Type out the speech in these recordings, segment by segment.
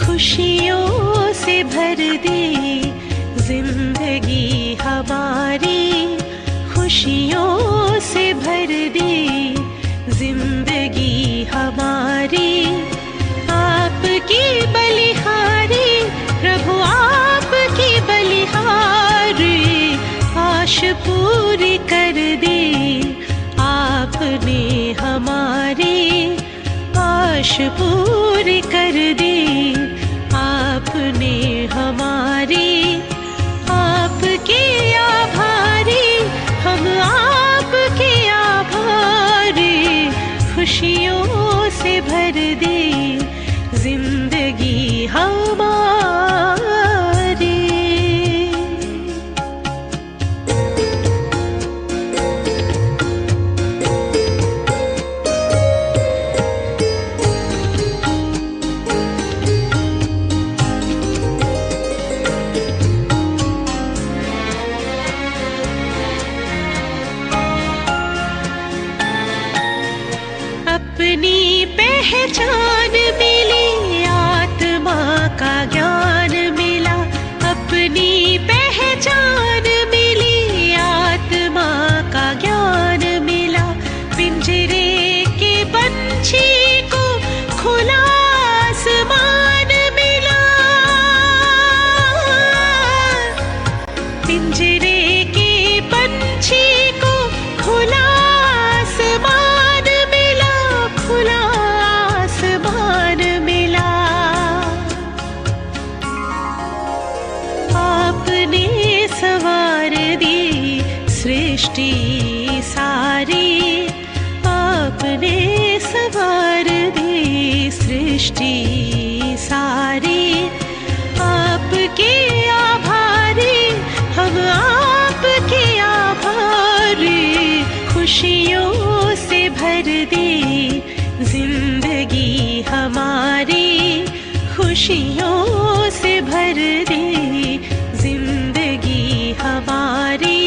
खुशियों से भर दे जिंदगी हमारी, खुशियों से भर दे जिंदगी हमारी। आपकी बलिहारी प्रभु, आपकी बलिहारी, आश पूरी कर दे आपने हमारी, आश पूरी कर दे आपने हमारी। आपके आभारी हम, आपके आभारी, खुशियों से भर दे जिंदगी हमारी। अपनी पहचान मिली, आत्मा का ज्ञान मिला। अपनी पहचान मिली, आत्मा का ज्ञान मिला। पिंजरे के पंछी को खुला आसमान मिला। पिंजरे के पंछी को खुला आसमान मिला, खुला आसमान मिला। आपने सवार दी सृष्टि सारी, आपने सवार दी सृष्टि सारी। आपके आभारी हम, आपके आभारी, खुशियों से भर दे जिंदगी हमारी, खुशियों से भर दे जिंदगी हमारी।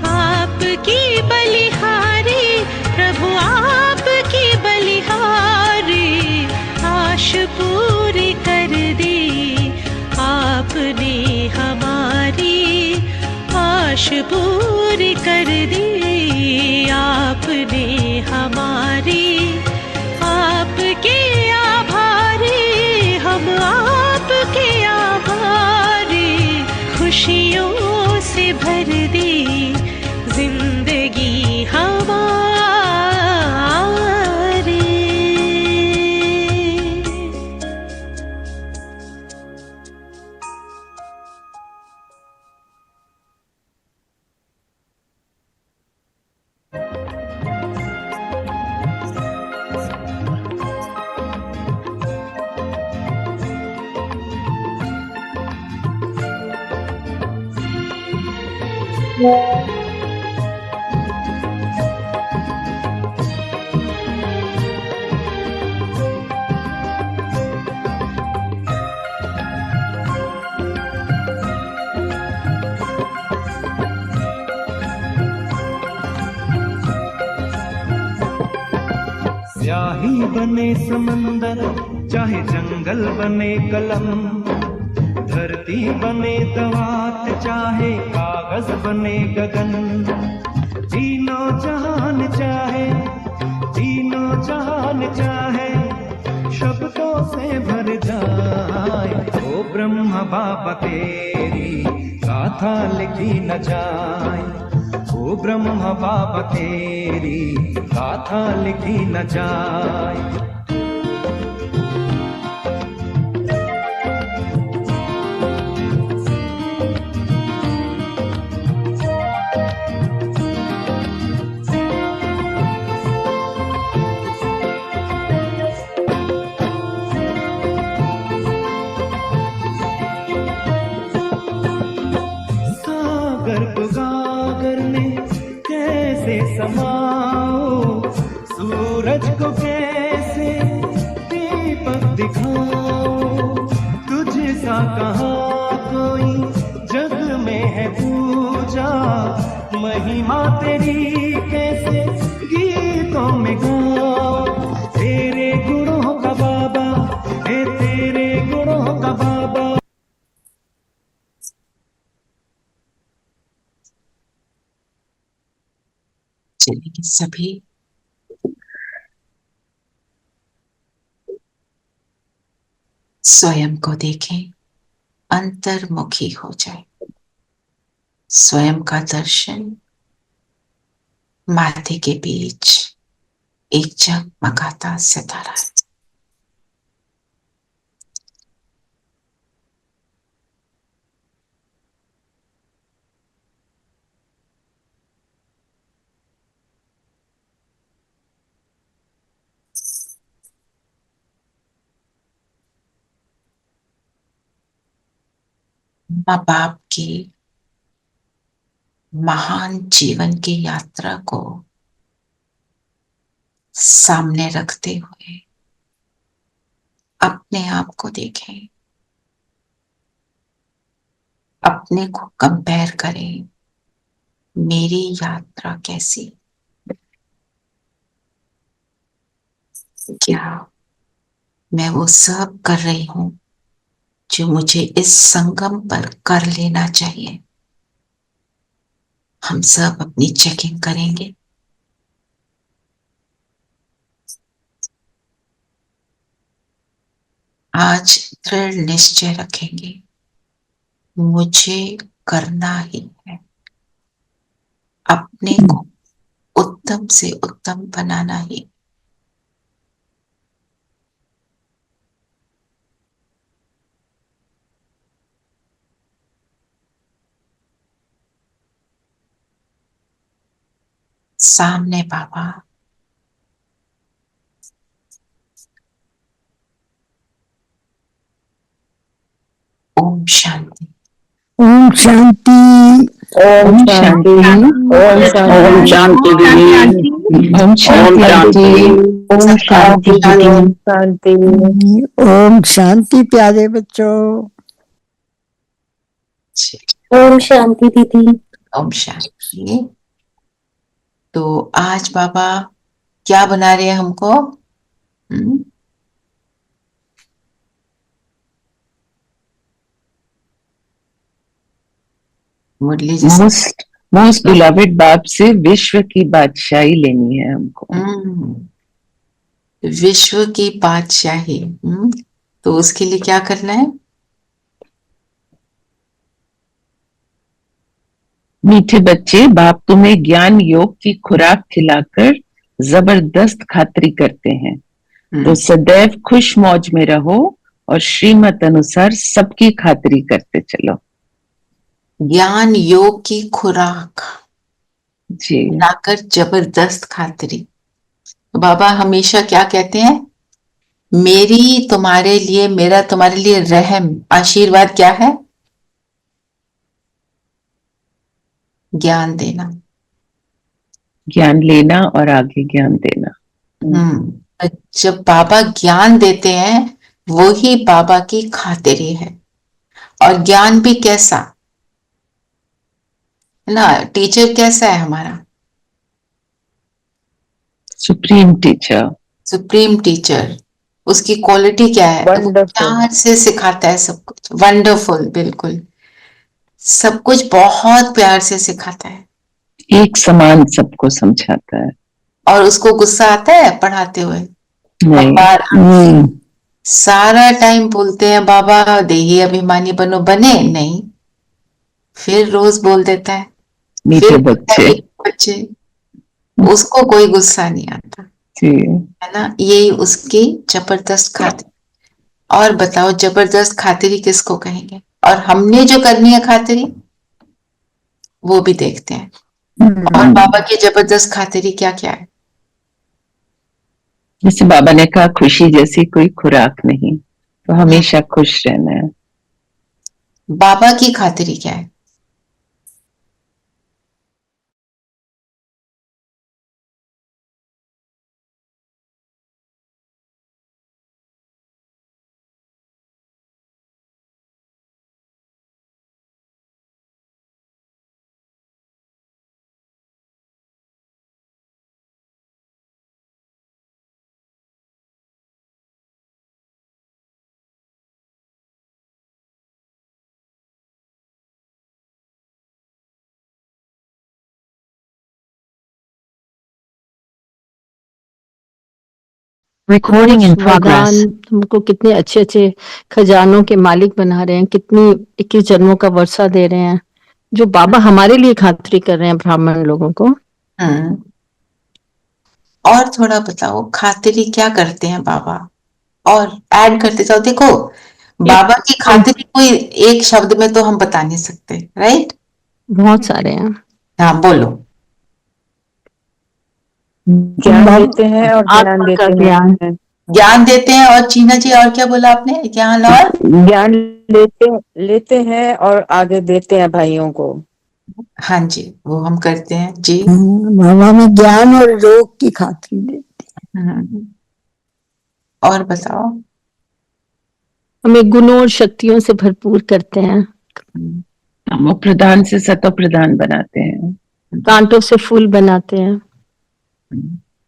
आपकी बलिहारी प्रभु, आपकी बलिहारी, आश पूरी कर दे आपने हमारी, आश पूरी कर दी आपने हमारी। आपके आभारी हम, आपके आभारी, खुशियों से भर दी जिंदगी हमारी। स्याही बने समंदर, चाहे जंगल बने कलम, धरती बने दवात, चाहे कागज बने गगन। तीनों जहान चाहे, तीनों जहान चाहे, शब्दों से भर जाए। ओ ब्रह्म बाबा तेरी गाथा लिखी न जाए, ओ ब्रह्म बाबा तेरी गाथा लिखी न जाए। समाओ, सूरज को कैसे दीपक दिखाओ, तुझ सा कहाँ महिमा तेरी कैसे गीतों में गाऊं, तेरे गुणों का बाबा, हे तेरे गुणों का बाबा। चलिए सभी स्वयं को देखें, अंतर्मुखी हो जाए। स्वयं का दर्शन, माथे के बीच एक जगमगाता सितारा है। माँ बाप की महान जीवन की यात्रा को सामने रखते हुए अपने आप को देखें, अपने को कंपेयर करें। मेरी यात्रा कैसी? क्या मैं वो सब कर रही हूं जो मुझे इस संगम पर कर लेना चाहिए? हम सब अपनी चेकिंग करेंगे। आज दृढ़ निश्चय रखेंगे, मुझे करना ही है, अपने को उत्तम से उत्तम बनाना ही। सामने बाबा, ओम शांति। ओम शांति। ओम शांति। ओम शांति दीदी। ओम शांति। ओम शांति दीदी। शांति। ओम शांति प्यारे बच्चों। ओम शांति दीदी। ओम शांति। तो आज बाबा क्या बना रहे हैं हमको? मुरली जी, मोस्ट बिलवेड बाप से विश्व की बादशाही लेनी है हमको। विश्व की बादशाही। तो उसके लिए क्या करना है? मीठे बच्चे, बाप तुम्हें ज्ञान योग की खुराक खिलाकर जबरदस्त खातरी करते हैं, तो सदैव खुश मौज में रहो और श्रीमत अनुसार सबकी खातरी करते चलो। ज्ञान योग की खुराक जी, लाकर जबरदस्त खातरी। बाबा हमेशा क्या कहते हैं? मेरी तुम्हारे लिए, मेरा तुम्हारे लिए रहम, आशीर्वाद क्या है? ज्ञान देना, ज्ञान लेना और आगे ज्ञान देना। जब बाबा ज्ञान देते हैं वो ही बाबा की खातिरी है। और ज्ञान भी कैसा है ना? टीचर कैसा है हमारा? Supreme teacher. Supreme teacher. उसकी क्वालिटी क्या है? प्यार से सिखाता है सब कुछ। वंडरफुल, बिल्कुल सब कुछ बहुत प्यार से सिखाता है, एक समान सबको समझाता है। और उसको गुस्सा आता है पढ़ाते हुए? नहीं। सारा टाइम बोलते हैं बाबा देही अभिमानी बनो, बने नहीं, फिर रोज बोल देता है। मीठे बच्चे। उसको कोई गुस्सा नहीं आता जी, है ना? यही उसकी जबरदस्त खातिरी। और बताओ जबरदस्त खातिरी किसको कहेंगे? और हमने जो करनी है खातिरी वो भी देखते हैं। और बाबा की जबरदस्त खातिरी क्या क्या है? जैसे बाबा ने कहा, खुशी जैसी कोई खुराक नहीं, तो हमेशा खुश रहना है। बाबा की खातिरी क्या है? Recording in वरदान progress. हमको कितने अच्छे अच्छे खजानों के मालिक बना रहे हैं, कितनी 21 जन्मों का वर्षा दे रहे हैं, जो बाबा हमारे लिए खातरी कर रहे हैं ब्राह्मण लोगों को। और थोड़ा बताओ खातिरी क्या करते हैं बाबा, और ऐड करते जाओ। देखो बाबा की खातिरी कोई एक शब्द में तो हम बता नहीं सकते, राइट? बहुत सारे हैं। हाँ बोलो। ज्ञान देते हैं और ज्ञान आत्मा देते का ज्ञान। हैं। ज्ञान देते हैं, और चीना जी और क्या बोला आपने? ज्ञान और ज्ञान लेते हैं और आगे देते हैं भाइयों को। हाँ जी, वो हम करते हैं जी। बाबा में ज्ञान और योग की खातरी देते और बताओ। हमें गुणों और शक्तियों से भरपूर करते हैं, तमो प्रधान से सतो प्रधान बनाते हैं, कांटों से फूल बनाते हैं,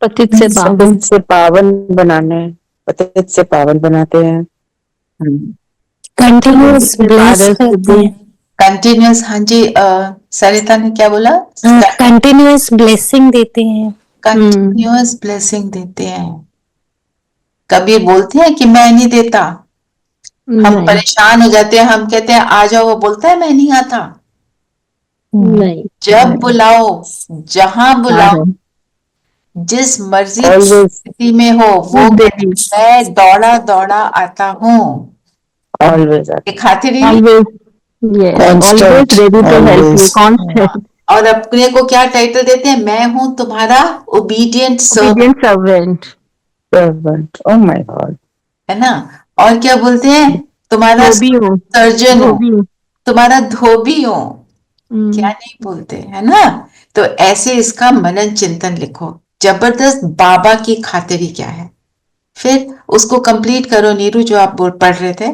पतित से पावन। पतित से पावन बनाने, पतित से पावन बनाते हैं। कंटिन्यूअस ब्लेस करते हैं। कंटिन्यूअस, हाँ जी। सरिता ने क्या बोला? Continuous blessing देते हैं। कंटिन्यूअस ब्लेसिंग देते हैं। कभी बोलते हैं कि मैं नहीं देता? हम नहीं, परेशान हो जाते हैं, हम कहते हैं आ जाओ, वो बोलता है मैं नहीं आता। नहीं। जब बुलाओ, जहां बुलाओ, हाँ, जिस मर्जी Always. स्थिति में हो, वो कहते हैं, मैं दौड़ा दौड़ा आता हूँ। Always. ये खातिरी नहीं। always, yes, Constant, always ready to help you, always. constant, और अपने को क्या टाइटल देते हैं? मैं हूं तुम्हारा obedient servant, obedient servant। Servant. Oh my God. है ना? और क्या बोलते हैं? तुम्हारा धोबी हूँ, सर्जन हूँ, धोबी हूँ। तुम्हारा धोबी हूँ। क्या नहीं बोलते, है ना? तो ऐसे इसका मनन चिंतन लिखो। जबरदस्त बाबा की खातिरी क्या है, फिर उसको कंप्लीट करो। नीरू, जो आप पढ़ रहे थे।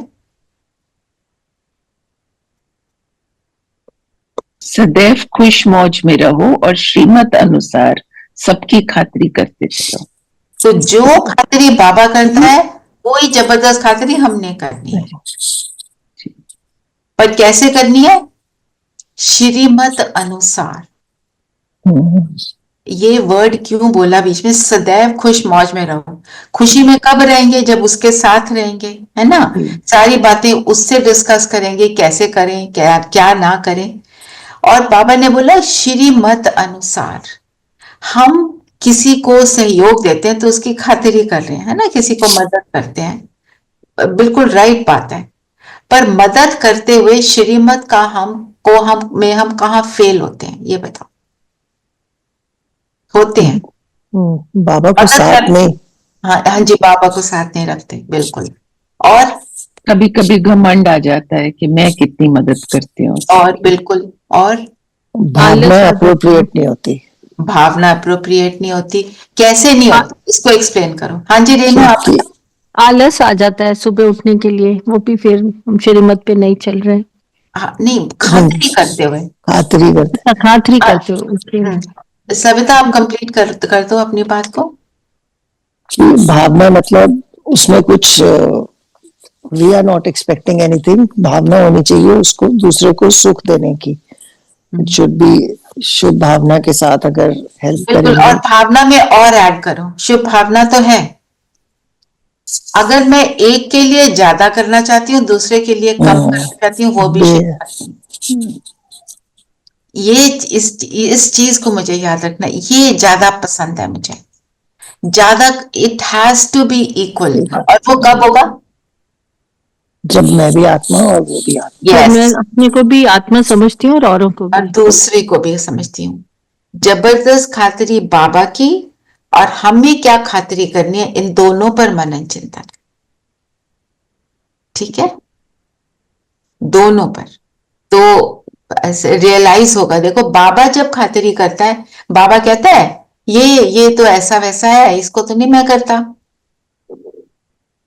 सदैव खुश मौज में रहो और श्रीमत अनुसार सबकी खातिरी करते चलो। तो जो खातिरी बाबा करता है, कोई जबरदस्त खातिरी हमने करनी है, पर कैसे करनी है? श्रीमत अनुसार। ये वर्ड क्यों बोला बीच में? सदैव खुश मौज में रहो। खुशी में कब रहेंगे? जब उसके साथ रहेंगे, है ना? सारी बातें उससे डिस्कस करेंगे, कैसे करें, क्या क्या ना करें। और बाबा ने बोला श्रीमत अनुसार। हम किसी को सहयोग देते हैं तो उसकी खातिरी कर रहे हैं, है ना? किसी को मदद करते हैं, बिल्कुल राइट बात है। पर मदद करते हुए श्रीमत का हम कहाँ फेल होते हैं, ये बताओ। होते हैं बाबा को साथ में। हाँ हाँ जी, बाबा को साथ नहीं रखते, बिल्कुल। और कभी कभी घमंड आ जाता है कि मैं कितनी मदद करती हूँ, और बिल्कुल, और भावना अप्रोप्रिएट नहीं होती। भावना अप्रोप्रिएट नहीं होती। कैसे नहीं होती, इसको एक्सप्लेन करो। हाँ जी रेनू, आप आलस आ जाता है सुबह उठने के लिए, वो भी फिर हम श्रीमत पे नहीं चल रहे। हाँ, नहीं, खातिरी करते हुए। खातिरी करते। खातरी करते हो। सविता, आप कंप्लीट कर दो अपनी बात को। भावना मतलब उसमें कुछ we are not expecting anything. भावना होनी चाहिए उसको दूसरे को सुख देने की। शुड बी शुभ भावना के साथ अगर हेल्प बिल्कुल। करेंगे। और भावना में और ऐड करो, शुभ भावना तो है। अगर मैं एक के लिए ज्यादा करना चाहती हूँ, दूसरे के लिए कम करना चाहती हूँ, वो भी शुभ। ये इस चीज को मुझे याद रखना, ये ज्यादा पसंद है मुझे। ज्यादा, it has to be equal. और वो कब होगा? जब मैं भी आत्मा और वो भी आत्मा। Yes. मैं अपने को भी आत्मा समझती हूँ और औरों को और भी। दूसरे को भी समझती हूँ। जबरदस्त खातिरी बाबा की, और हमें क्या खातिरी करनी है, इन दोनों पर मनन चिंतन। ठीक है, दोनों पर। तो रियलाइज होगा। देखो बाबा जब खातिरी करता है, बाबा कहता है ये तो ऐसा वैसा है, इसको तो नहीं मैं करता।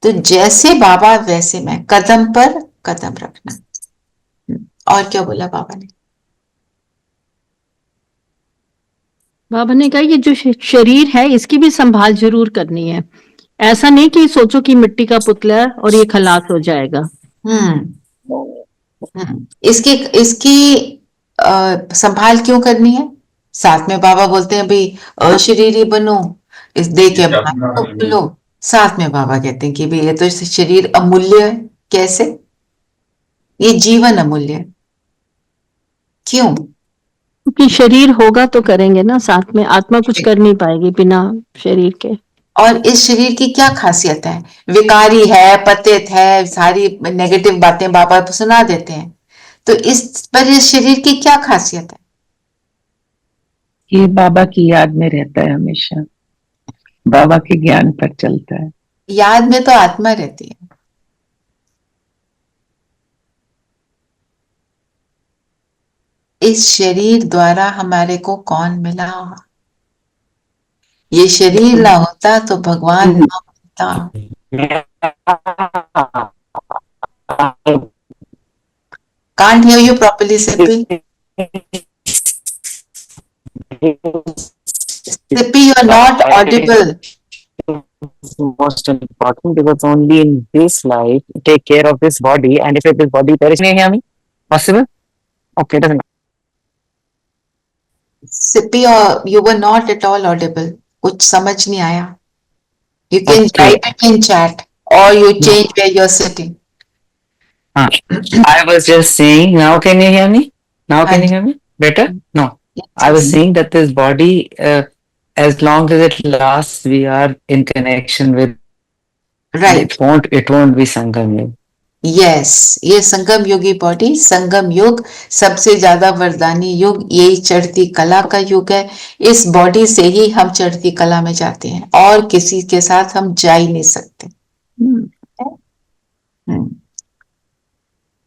तो जैसे बाबा वैसे मैं, कदम पर कदम रखना। और क्या बोला बाबा ने? बाबा ने कहा ये जो शरीर है इसकी भी संभाल जरूर करनी है। ऐसा नहीं कि सोचो कि मिट्टी का पुतला है और ये खलास हो जाएगा। इसकी संभाल क्यों करनी है? साथ में बाबा बोलते हैं भाई अशरीरी बनो, इस दे के अपना को भूलो, साथ में बाबा कहते हैं कि भाई ये तो शरीर अमूल्य है। कैसे? ये जीवन अमूल्य है। क्यों? क्योंकि शरीर होगा तो करेंगे ना, साथ में आत्मा कुछ कर नहीं पाएगी बिना शरीर के। और इस शरीर की क्या खासियत है? विकारी है, पतित है, सारी नेगेटिव बातें बाबा सुना देते हैं। तो इस शरीर की क्या खासियत है? ये बाबा की याद में रहता है हमेशा, बाबा के ज्ञान पर चलता है। याद में तो आत्मा रहती है। इस शरीर द्वारा हमारे को कौन मिला? ये शरीर ना होता तो भगवान ना मिलता। Can't hear you properly, Sippy. Sippy, you're not audible. Most important, because only in this life take care of this body, and if this body perish, can you hear me? Possible? Okay, doesn't. Sippy, you were not at all audible. कुछ समझ नहीं आया. You can Okay. write it in chat or you change where you're sitting. I was just saying. Now can you hear me? Now can you hear me better? No. I was saying that this body, as long as it lasts, we are in connection with. Right. It won't be Sangam Yog. Yes, ये संगम योगी body, संगम युग सबसे ज्यादा वरदानी युग, यही चढ़ती कला का युग है। इस बॉडी से ही हम चढ़ती कला में जाते हैं और किसी के साथ हम जा ही नहीं सकते।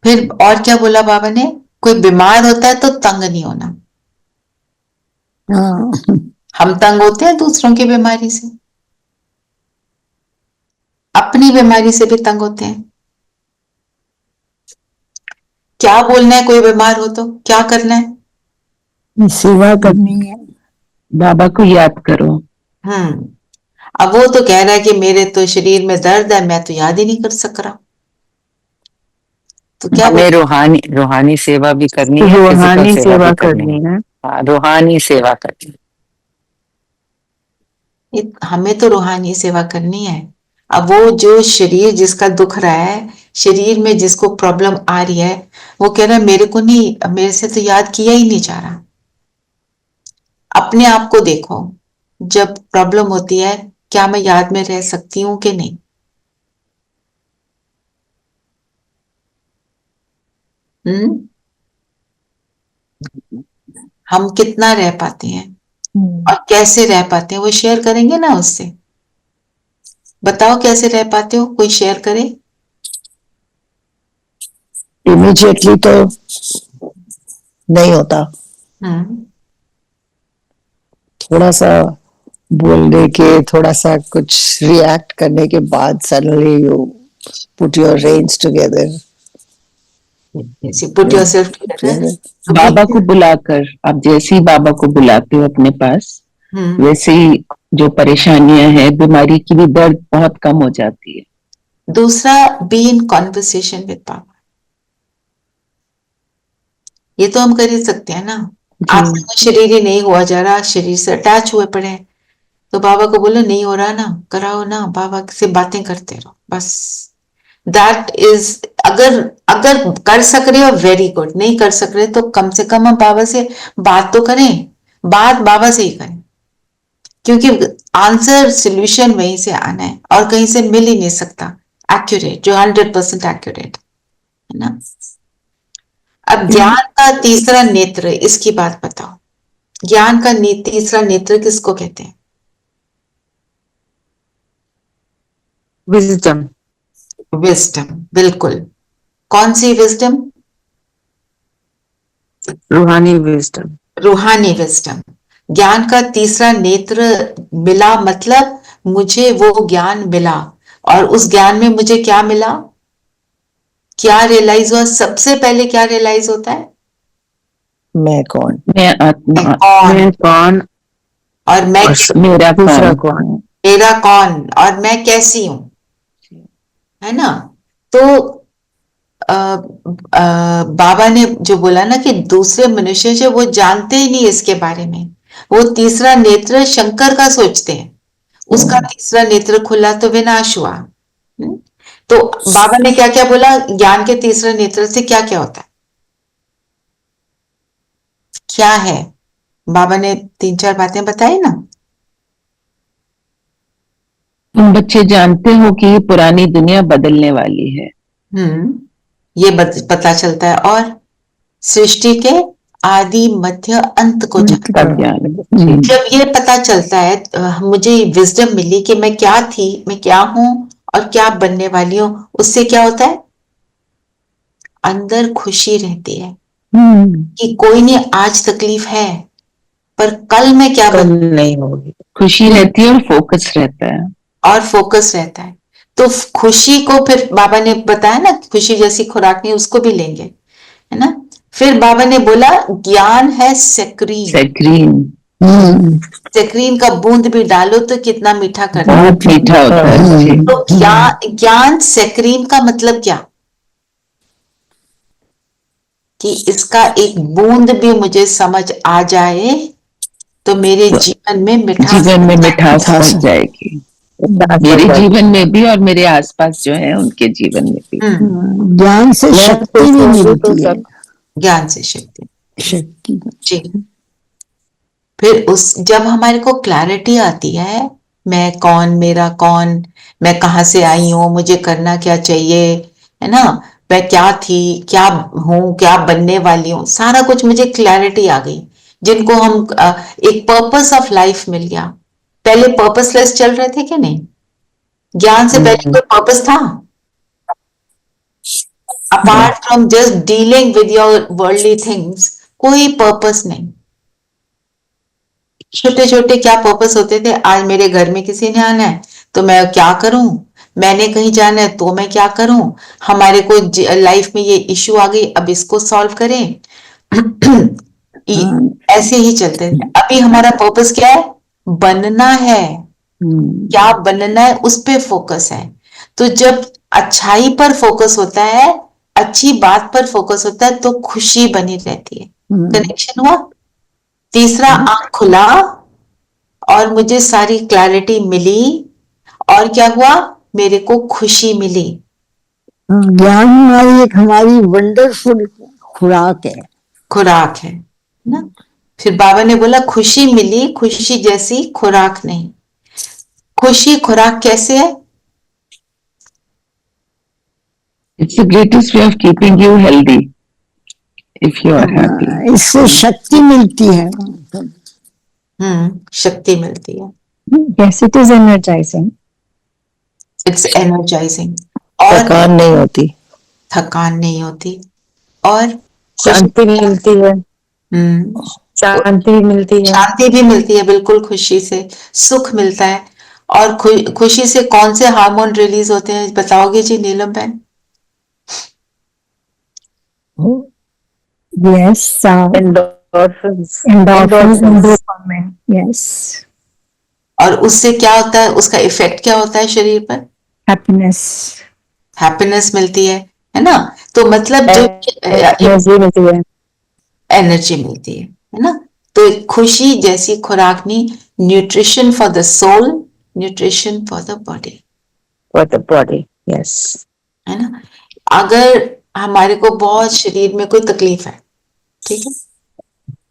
फिर और क्या बोला बाबा ने? कोई बीमार होता है तो तंग नहीं होना। हम तंग होते हैं दूसरों की बीमारी से, अपनी बीमारी से भी तंग होते हैं। क्या बोलना है? कोई बीमार हो तो क्या करना है? सेवा करनी है, बाबा को याद करो। अब वो तो कह रहा है कि मेरे तो शरीर में दर्द है, मैं तो याद ही नहीं कर सक रहा। तो क्या हमें रूहानी सेवा भी करनी है, रूहानी physical सेवा भी करनी है। हाँ, रूहानी सेवा करनी है। हमें तो रूहानी सेवा करनी है। अब वो जो शरीर जिसका दुख रहा है, शरीर में जिसको प्रॉब्लम आ रही है, वो कह रहा है मेरे को नहीं, मेरे से तो याद किया ही नहीं जा रहा। अपने आप को देखो, जब प्रॉब्लम होती है क्या मैं याद में रह सकती हूँ कि नहीं? हम कितना रह पाते हैं और कैसे रह पाते हैं, वो शेयर करेंगे ना उससे। बताओ कैसे रह पाते हो, कोई शेयर करे। इमीडिएटली तो नहीं होता, थोड़ा सा बोलने के, थोड़ा सा कुछ रिएक्ट करने के बाद suddenly you put your range together. Put yourself together. Baba को बुलाकर, आप जैसे ही बाबा को बुलाते हो अपने पास, वैसे ही जो परेशानियां हैं, बीमारी की भी दर्द बहुत कम हो जाती है। दूसरा, बी इन कॉन्वर्सेशन विद बाबा। ये तो हम कर ही सकते हैं ना। आपका शरीर ही नहीं हुआ जा रहा, शरीर से अटैच हुए पड़े, तो बाबा को बोलो नहीं हो रहा ना, कराओ ना, बाबा से बातें करते रहो बस। दैट इज, अगर कर सक रहे हो वेरी गुड, नहीं कर सक रहे तो कम से कम हम बाबा से बात तो करें, बात बाबा से ही करें, क्योंकि आंसर सोल्यूशन वहीं से आना है और कहीं से मिल ही नहीं सकता एक्यूरेट, जो 100% एक्यूरेट है ना। अब ज्ञान का तीसरा नेत्र, इसकी बात बताओ। ज्ञान का तीसरा नेत्र किसको कहते हैं? विजडम। विजडम, बिल्कुल। कौन सी विजडम? रूहानी विजडम। रूहानी विजडम। ज्ञान का तीसरा नेत्र मिला, मतलब मुझे वो ज्ञान मिला, और उस ज्ञान में मुझे क्या मिला, क्या रियलाइज हुआ? सबसे पहले क्या रियलाइज होता है? मैं कौन, मैं आत्मा, मैं कौन, और मैं मेरा दूसरा कौन, मेरा कौन, और मैं कैसी हूं, है ना। तो बाबा ने जो बोला ना कि दूसरे मनुष्य जो वो जानते ही नहीं इसके बारे में, वो तीसरा नेत्र शंकर का सोचते हैं, उसका तीसरा नेत्र खुला तो विनाश हुआ। तो बाबा ने क्या क्या बोला, ज्ञान के तीसरे नेत्र से क्या क्या होता है, क्या है? बाबा ने 3-4 बातें बताई ना। तुम बच्चे जानते हो कि ये पुरानी दुनिया बदलने वाली है। ये पता चलता है, और सृष्टि के आदि मध्य अंत को जानता है। तब ज्ञान जब ये पता चलता है, मुझे विजडम मिली कि मैं क्या थी, मैं क्या हूं और क्या बनने वाली हूं, उससे क्या होता है, अंदर खुशी रहती है कि कोई नहीं, आज तकलीफ है पर कल मैं क्या कल बन, नहीं होगी। खुशी रहती है और फोकस रहता है। और फोकस रहता है। तो खुशी को फिर बाबा ने बताया ना, खुशी जैसी खुराक नहीं, उसको भी लेंगे, है ना। फिर बाबा ने बोला ज्ञान है सेक्रीन। सेक्रीन का बूंद भी डालो तो कितना मीठा करता है, बहुत मीठा होता है। तो ज्ञान सेक्रीन का मतलब क्या, कि इसका एक बूंद भी मुझे समझ आ जाए तो मेरे जीवन में मिठास पहुंच जाएगी, मेरे जीवन में भी और मेरे आसपास जो है उनके जीवन में भी। ज्ञान से शक्ति भी मिलती है। ज्ञान से शक्ति शक्ति जी। फिर जब हमारे को क्लैरिटी आती है, मैं कौन, मेरा कौन, मैं कहाँ से आई हूँ, मुझे करना क्या चाहिए, है ना, मैं क्या थी, क्या हूँ, क्या बनने वाली हूँ, सारा कुछ मुझे क्लैरिटी आ गई। जिनको हम एक पर्पस ऑफ लाइफ मिल गया। पहले पर्पसलेस चल रहे थे कि नहीं? ज्ञान से पहले कोई पर्पस था? Apart from just dealing with your worldly things, कोई पर्पस नहीं। छोटे छोटे क्या पर्पस होते थे, आज मेरे घर में किसी ने आना है तो मैं क्या करूं, मैंने कहीं जाना है तो मैं क्या करूं, हमारे को लाइफ में ये इश्यू आ गई, अब इसको सॉल्व करें। ऐसे ही चलते थे। अभी हमारा पर्पस क्या है, बनना है। क्या बनना है, उस पे फोकस है। तो जब अच्छाई पर फोकस होता है, अच्छी बात पर फोकस होता है, तो खुशी बनी रहती है। कनेक्शन हुआ? तीसरा आंख खुला और मुझे सारी क्लैरिटी मिली, और क्या हुआ, मेरे को खुशी मिली। ज्ञान हमारी वंडरफुल खुराक है ना। फिर बाबा ने बोला खुशी मिली, खुशी जैसी खुराक नहीं। खुशी खुराक कैसे है? It's the greatest way of keeping you healthy if you are happy. इससे शक्ति मिलती है। शक्ति मिलती है। Yes, it is energizing. It's energising. और थकान नहीं होती और शांति मिलती है। शांति मिलती है। शांति भी मिलती है, बिल्कुल, खुशी से सुख मिलता है। और खुशी से कौन से हार्मोन रिलीज होते हैं, बताओगे जी नीलम बहन? Yes, endorphins and dopamine. Yes. और उससे क्या होता है, उसका इफेक्ट क्या होता है शरीर पर? हैप्पीनेस मिलती है ना। तो मतलब जो एनर्जी मिलती है ना। तो खुशी जैसी खुराक नहीं, nutrition for the soul, nutrition for the body. Yes. है ना। अगर हमारे को बहुत शरीर में कोई तकलीफ है, ठीक है,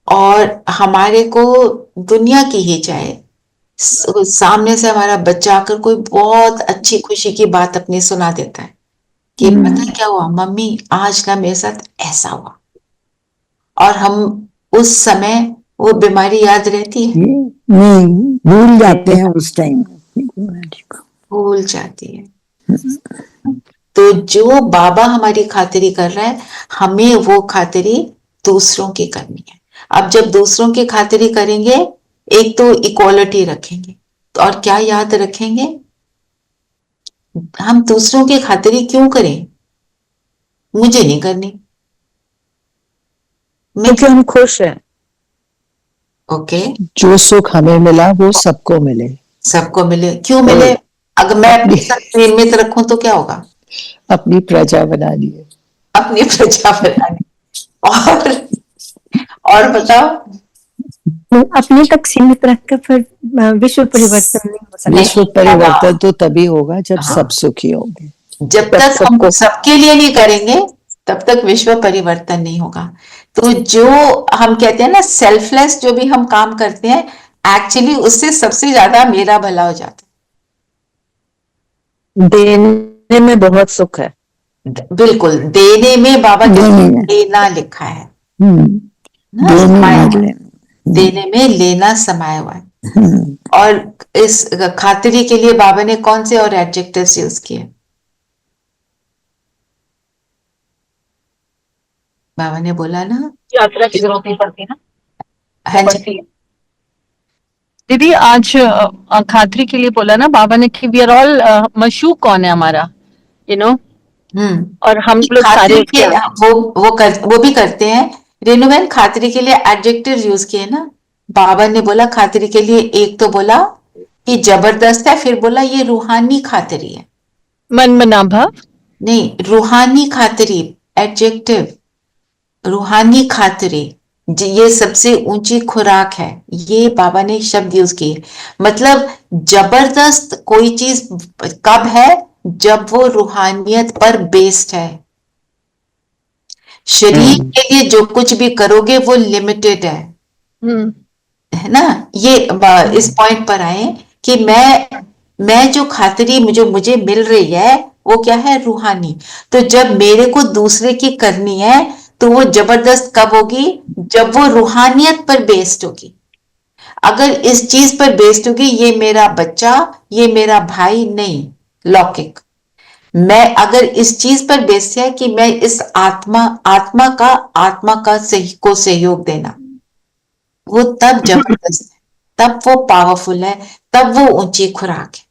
और हमारे को दुनिया की ही चाहे सामने से हमारा बच्चा आकर कोई बहुत अच्छी खुशी की बात अपनी सुना देता है कि पता है क्या हुआ मम्मी, आज ना मेरे साथ ऐसा हुआ, और हम उस समय वो बीमारी याद रहती है? नहीं, भूल जाते हैं उस टाइम, भूल जाती है। तो जो बाबा हमारी खातिरी कर रहा है, हमें वो खातिरी दूसरों की करनी है। अब जब दूसरों की खातिरी करेंगे, एक तो इक्वालिटी रखेंगे, और क्या याद रखेंगे, हम दूसरों की खातिरी क्यों करें, मुझे नहीं करनी, क्योंकि हम खुश हैं। ओके, जो सुख हमें मिला वो सबको मिले। सबको मिले, क्यों मिले? अगर मैं अपने साथ निर्मित रखूं तो क्या होगा? अपनी प्रजा बनानी है। अपनी प्रजा बनानी। और बताओ, अपने तक सीमित रखकर फिर विश्व परिवर्तन नहीं हो सकता। विश्व परिवर्तन तो तभी होगा जब हाँ। सब सुखी होंगे। जब तक हम सबके लिए नहीं करेंगे तब तक विश्व परिवर्तन नहीं होगा। तो जो हम कहते हैं ना सेल्फलेस जो भी हम काम करते हैं, एक्चुअली उससे सबसे ज्यादा मेरा भला हो जाता देने में बहुत सुख है। है। बिल्कुल, देने में बाबा देने में। लेना लिखा है ना, देने समाया में हुआ है। देने में लेना समाया हुआ है। और इस खातिरी के लिए बाबा ने कौन से और एडजेक्टिव्स यूज किए? बाबा ने बोला ना, यात्रा की जरूरत नहीं पड़ती ना। हाँ जी, दीदी आज खातरी के लिए बोला ना बाबा ने कि वी आर ऑल मशूक कौन है हमारा, यू नो, और हम लोग सारे खातिरी उसके के वो भी करते हैं। रेणुबेन खातिरी के लिए एडजेक्टिव यूज किए ना। बाबा ने बोला खातिरी के लिए, एक तो बोला कि जबरदस्त है, फिर बोला ये रूहानी खातिरी है। मन मना भाव, नहीं, रूहानी खातिरी एडजेक्टिव, रूहानी खातिरी ये सबसे ऊंची खुराक है। ये बाबा ने शब्द यूज किए। मतलब जबरदस्त कोई चीज कब है? जब वो रूहानियत पर बेस्ड है। शरीर के लिए जो कुछ भी करोगे वो लिमिटेड है ना। ये इस पॉइंट पर आए कि मैं जो खातिरी मुझे मिल रही है वो क्या है? रूहानी। तो जब मेरे को दूसरे की करनी है तो वो जबरदस्त कब होगी? जब वो रूहानियत पर बेस्ड होगी। अगर इस चीज पर बेस्ड होगी, ये मेरा बच्चा, ये मेरा भाई, नहीं, लौकिक। मैं अगर इस चीज पर बेस्ड है कि मैं इस आत्मा का सहयोग देना, वो तब जबरदस्त है, तब वो पावरफुल है, तब वो ऊंची खुराक है।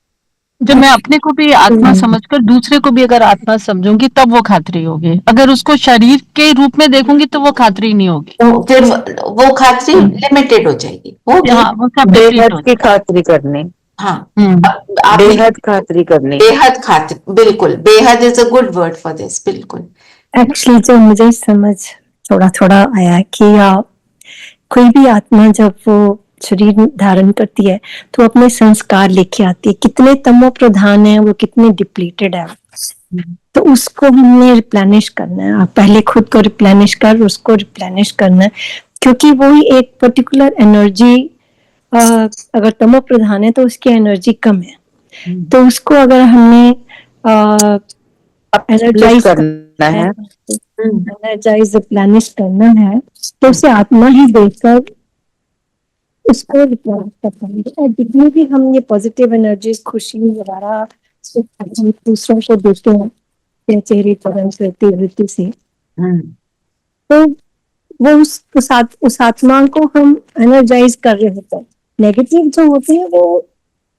जब मैं अपने को भी आत्मा समझकर दूसरे को भी अगर आत्मा समझूंगी तब वो खातरी होगी। अगर उसको शरीर के रूप में देखूंगी तो वो खातरी नहीं होगी। तो फिर वो खातरी लिमिटेड हो जाएगी, होगी। हाँ, वो सब बेहद डिप्लीट की खातरी करनी, हाँ, बेहद बेहद खातरी करनी। बेहद खातिर, बिल्कुल, बेहद is a good word for this, बिल्कुल। एक्चुअली जो मुझे समझ थोड़ा थोड़ा आया कि कोई भी आत्मा जब वो शरीर धारण करती है तो अपने संस्कार लेके आती है। कितने तमो प्रधान है वो, कितने डिप्लीटेड है, तो उसको हमने रिप्लेनिश करना है। आप पहले खुद को रिप्लेनिश कर, उसको रिप्लेनिश करना है, क्योंकि वो ही एक पर्टिकुलर एनर्जी, अगर तमो प्रधान है तो उसकी एनर्जी कम है, तो उसको अगर हमने एनर्जाइज करना है, एनर्जाइज रिप्लेनिश करना है, तो उसे आत्मा ही देकर उसको रिप्लेनिश कर पाएंगे। और जितनी भी हम ये पॉजिटिव एनर्जीज, खुशी वगैरह हम दूसरों को देते हैं चेहरे पर वृत्ति से, तो वो उस आत्मा को हम एनर्जाइज कर रहे होते हैं। नेगेटिव जो होते हैं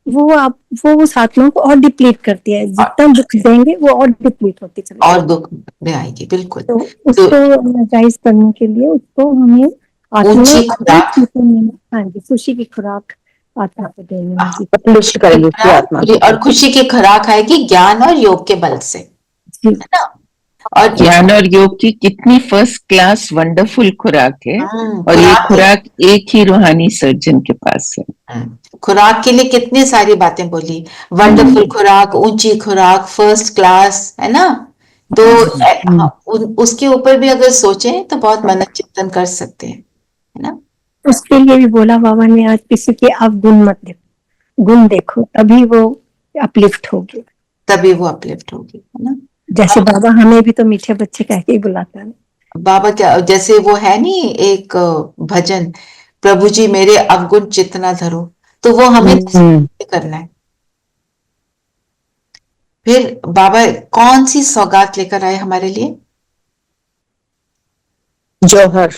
वो उस आत्मा को और डिप्लीट करती है। जितना दुख देंगे वो और डिप्लीट होती चली और दुख में आएगी, बिल्कुल। तो उसको एनर्जाइज करने के लिए उसको हमें ऊंची खुराक, हाँ जी, खुशी की खुराक आत्मा को देनी होगी। खुशी की खुराक, और खुशी की खुराक आएगी ज्ञान और योग के बल से, है ना। और ज्ञान और योग की कितनी फर्स्ट क्लास वंडरफुल खुराक है, और ये खुराक एक ही रूहानी सर्जन के पास है। खुराक के लिए कितनी सारी बातें बोली, वंडरफुल खुराक, ऊंची खुराक, फर्स्ट क्लास, है ना। तो उसके ऊपर भी अगर सोचें तो बहुत मनन चिंतन कर सकते हैं, है ना। उसके लिए भी बोला बाबा ने, आज किसी के अवगुण मत देखो, गुण देखो, तभी वो अपलिफ्ट होगी, तभी वो अपलिफ्ट होगी, है ना। जैसे बाबा हमें भी तो मीठे बच्चे कह के ही बुलाता है। बाबा क्या, जैसे वो है नहीं एक भजन, प्रभु जी मेरे अवगुण चितना धरो, तो वो हमें करना है। फिर बाबा कौन सी सौगात लेकर आए हमारे लिए? जौहर,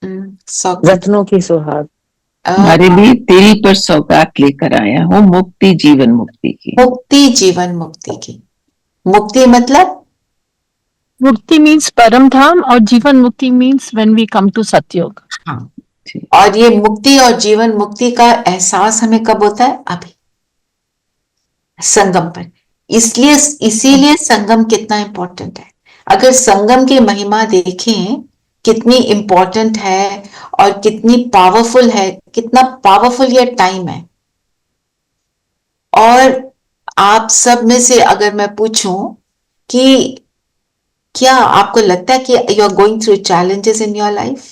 सौगात, रत्नों की सुहाग। हमारे लिए तेरी पर सौगात लेकर आया हूँ, मुक्ति जीवन मुक्ति की। मुक्ति जीवन मुक्ति की। मुक्ति मतलब मुक्ति मीन्स परम धाम, और जीवन मुक्ति means when we come to Satyug. हाँ, और ये मुक्ति और जीवन मुक्ति का एहसास हमें कब होता है? अभी संगम पर। इसीलिए संगम कितना इंपॉर्टेंट है। अगर संगम की महिमा देखें कितनी इम्पोर्टेंट है और कितनी पावरफुल है, कितना पावरफुल ये टाइम है। और आप सब में से अगर मैं पूछूं कि क्या आपको लगता है कि you are going through challenges in your life?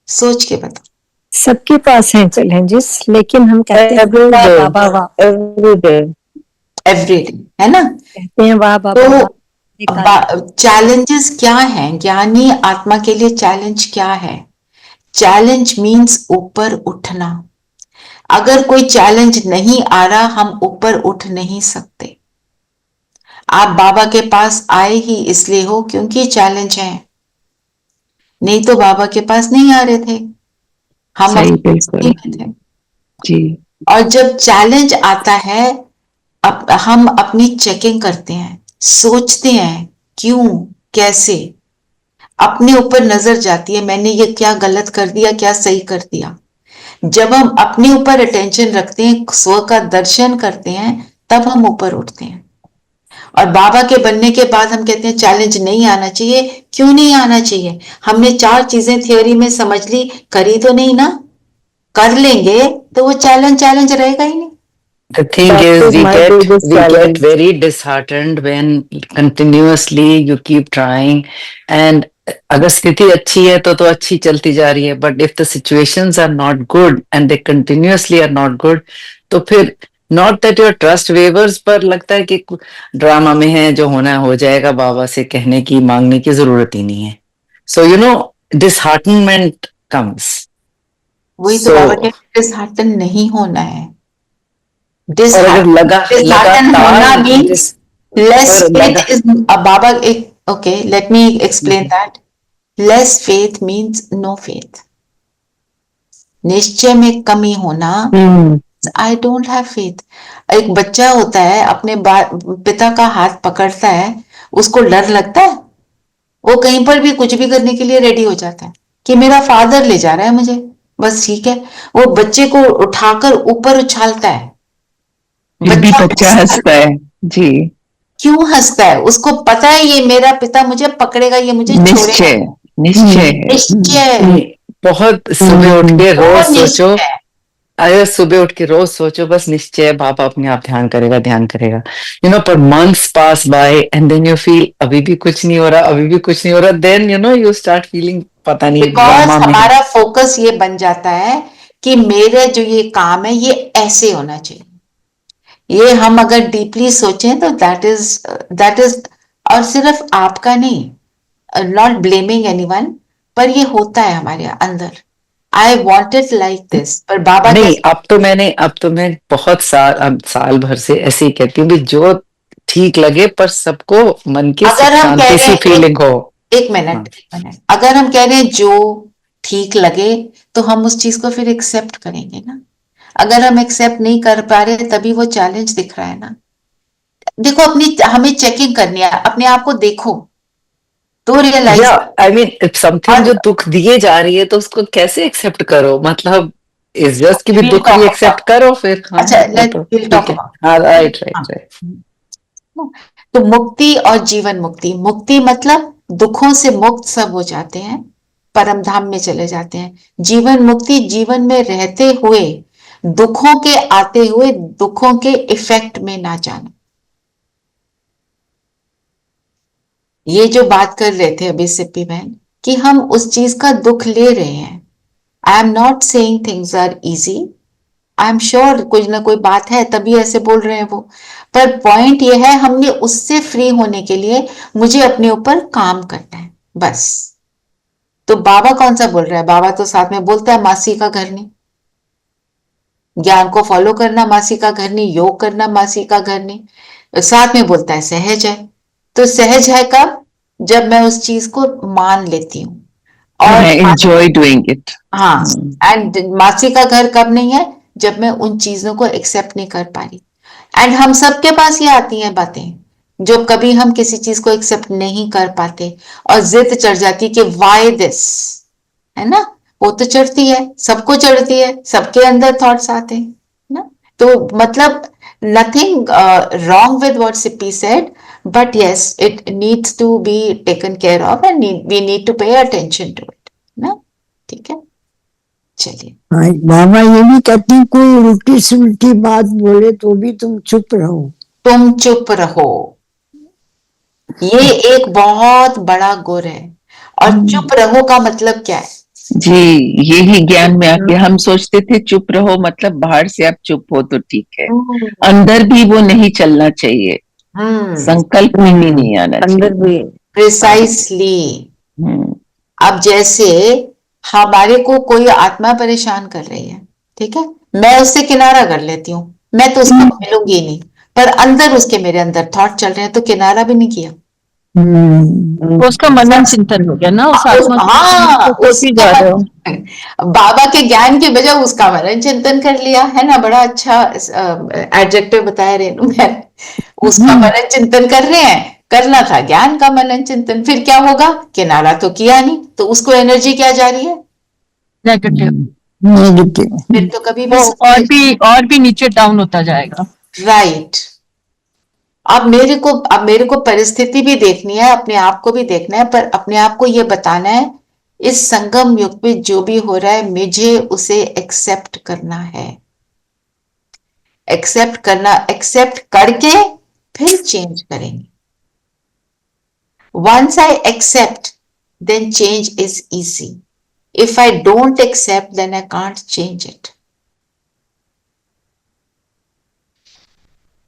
सोच के बताओ। सबके पास हैं चैलेंजेस, लेकिन हम कहते हैं Every वाह day. बाबा वाह, Every day. एवरी डे, है ना? कहते हैं वाह बाबा वाह। तो चैलेंजेस क्या हैं? ज्ञानी आत्मा के लिए चैलेंज क्या है? चैलेंज मीन्स ऊपर उठना। अगर कोई चैलेंज नहीं आ रहा, हम ऊपर उठ नहीं सकते। आप बाबा के पास आए ही इसलिए हो क्योंकि चैलेंज है, नहीं तो बाबा के पास नहीं आ रहे थे, हम सही, अपनी बिल्कुल जिंदगी में थे। जी। और जब चैलेंज आता है, हम अपनी चेकिंग करते हैं, सोचते हैं क्यों, कैसे, अपने ऊपर नजर जाती है, मैंने ये क्या गलत कर दिया, क्या सही कर दिया। जब हम अपने ऊपर अटेंशन रखते हैं, स्व का दर्शन करते हैं, तब हम ऊपर उठते हैं। और बाबा के बनने के बाद हम कहते हैं चैलेंज नहीं आना चाहिए। क्यों नहीं आना चाहिए? हमने 4 चीजें थियोरी में समझ ली, करी तो नहीं ना? कर लेंगे तो वो चैलेंज रहेगा ही नहीं। The thing That is, is we my get biggest challenge. very disheartened when continuously you keep trying, and अगर स्थिति अच्छी है तो अच्छी चलती जा रही है, but if the situations are not good and they continuously are not good, तो फिर not that your trust wavers, पर लगता है कि ड्रामा में है, जो होना है हो जाएगा, बाबा से कहने की मांगने की जरूरत ही नहीं है। So you know, disheartenment comes. वही तो बाबा के डिसहार्टन नहीं होना है। और अगर डिसहार्टन होना मीन्स लेस और फेथ इज, बाबा एक okay, let me explain that. Less faith means no faith. निश्चय में कमी होना, आई डोंट हैव फेथ। एक बच्चा होता है, अपने पिता का हाथ पकड़ता है, उसको डर लगता है, वो कहीं पर भी कुछ भी करने के लिए रेडी हो जाता है कि मेरा फादर ले जा रहा है मुझे, बस ठीक है। वो बच्चे को उठाकर ऊपर उछालता है। फिर भी बच्चा हंसता है जी। क्यों हंसता है? उसको पता है ये मेरा पिता मुझे पकड़ेगा, ये मुझे छोड़ेगा। निश्चय, निश्चय निश्चय, बहुत सुबह उठ के रोज बहुत सोचो, निश्चय। अगर सुबह उठ के रोज सोचो बस निश्चय है, बाबा अपने आप ध्यान करेगा, ध्यान करेगा, यू नो। पर months pass by and then you feel अभी भी कुछ नहीं हो रहा, अभी भी कुछ नहीं हो रहा, then you know you start feeling पता नहीं बिकॉज ड्रामा में। हमारा फोकस ये बन जाता है कि मेरे जो ये काम है ये ऐसे होना चाहिए। ये हम अगर डीपली सोचें तो दैट इज, और सिर्फ आपका नहीं, नॉट ब्लेमिंग एनीवन, पर ये होता है हमारे अंदर। I want it like this, पर बाबा नहीं, अब तो मैं बहुत साल भर से ऐसे ही कहती हूँ कि जो ठीक लगे, पर सबको मन की अगर हम कह शांति रहे सी हैं फीलिंग हो। एक मिनट, अगर हम कह रहे हैं जो ठीक लगे, तो हम उस चीज को फिर एक्सेप्ट करेंगे ना। अगर हम एक्सेप्ट नहीं कर पा रहे, तभी वो चैलेंज दिख रहा है ना। देखो, हमें चेकिंग करनी है, अपने आप को देखो तो रियलाइज। आई मीन समथिंग जो दुख दिए जा रही है तो उसको कैसे एक्सेप्ट करो, मतलब इज जस्ट कि भी We'll दुख talk भी about- एक्सेप्ट करो फिर। हाँ, अच्छा, वो तो we'll talk ठीक है। about- हाँ, राइट हाँ। राइट। तो मुक्ति और जीवन मुक्ति, मुक्ति मतलब दुखों से मुक्त सब हो जाते हैं, परम धाम में चले जाते हैं। जीवन मुक्ति, जीवन में रहते हुए दुखों के आते हुए दुखों के इफेक्ट में ना जाना। ये जो बात कर रहे थे अभी सिप्पी बहन, कि हम उस चीज का दुख ले रहे हैं। I am not saying things are easy, I am sure कुछ ना कोई बात है तभी ऐसे बोल रहे हैं वो, पर पॉइंट ये है हमने उससे फ्री होने के लिए मुझे अपने ऊपर काम करना है, बस। तो बाबा कौन सा बोल रहा है? बाबा तो साथ में बोलता है मासी का घर नहीं, ज्ञान को फॉलो करना मासी का घर नहीं, योग करना मासी का घर नहीं, साथ में बोलता है सहज है। तो सहज है कब? जब मैं उस चीज को मान लेती हूँ और एंजॉय डूइंग इट। हाँ, एंड मासी का घर कब नहीं है? जब मैं उन चीजों को एक्सेप्ट नहीं कर पा रही। एंड हम सबके पास ये आती हैं बातें, जो कभी हम किसी चीज को एक्सेप्ट नहीं कर पाते और जिद चढ़ जाती कि वाई दिस, है ना? वो तो चढ़ती है, सबको चढ़ती है, सबके अंदर थॉट्स आते हैं ना। तो मतलब nothing wrong with what Sippy said, but yes, it needs to be taken care of and we need to pay attention to it. ना, ठीक है, चलिए। हाँ, बाबा ये भी कहते हैं कोई उल्टी सुलटी बात बोले तो भी तुम चुप रहो। तुम चुप रहो, ये एक बहुत बड़ा गुर है। और चुप रहो का मतलब क्या है? जी, यही ज्ञान में आके हम सोचते थे चुप रहो मतलब बाहर से आप चुप हो तो ठीक है, अंदर भी वो नहीं चलना चाहिए, संकल्प में भी नहीं आना अंदर चाहिए। भी प्रिसाइसली। अब जैसे हमारे को कोई आत्मा परेशान कर रही है, ठीक है, मैं उससे किनारा कर लेती हूँ, मैं तो उसको मिलूंगी नहीं, पर अंदर उसके मेरे अंदर थॉट चल रहे हैं तो किनारा भी नहीं किया। उसका मनन चिंतन हो गया ना, उस आत्मा हाँ, जा रहे हो। बाबा के ज्ञान की बजाय उसका मनन चिंतन कर लिया है ना। बड़ा अच्छा एडजेक्टिव बताया रेणु मैम, उसका मनन चिंतन कर रहे हैं, करना था ज्ञान का मनन चिंतन, फिर क्या होगा? किनारा तो किया नहीं, तो उसको एनर्जी क्या जा रही है? नेगेटिव। फिर तो कभी वो भी और भी नीचे डाउन होता जाएगा। राइट। अब मेरे को परिस्थिति भी देखनी है, अपने आप को भी देखना है, पर अपने आप को ये बताना है इस संगम युग में जो भी हो रहा है मुझे उसे एक्सेप्ट करना है। एक्सेप्ट करना, एक्सेप्ट करके फिर चेंज करेंगे। Once I accept, then change is easy. If I don't accept, then I can't change it.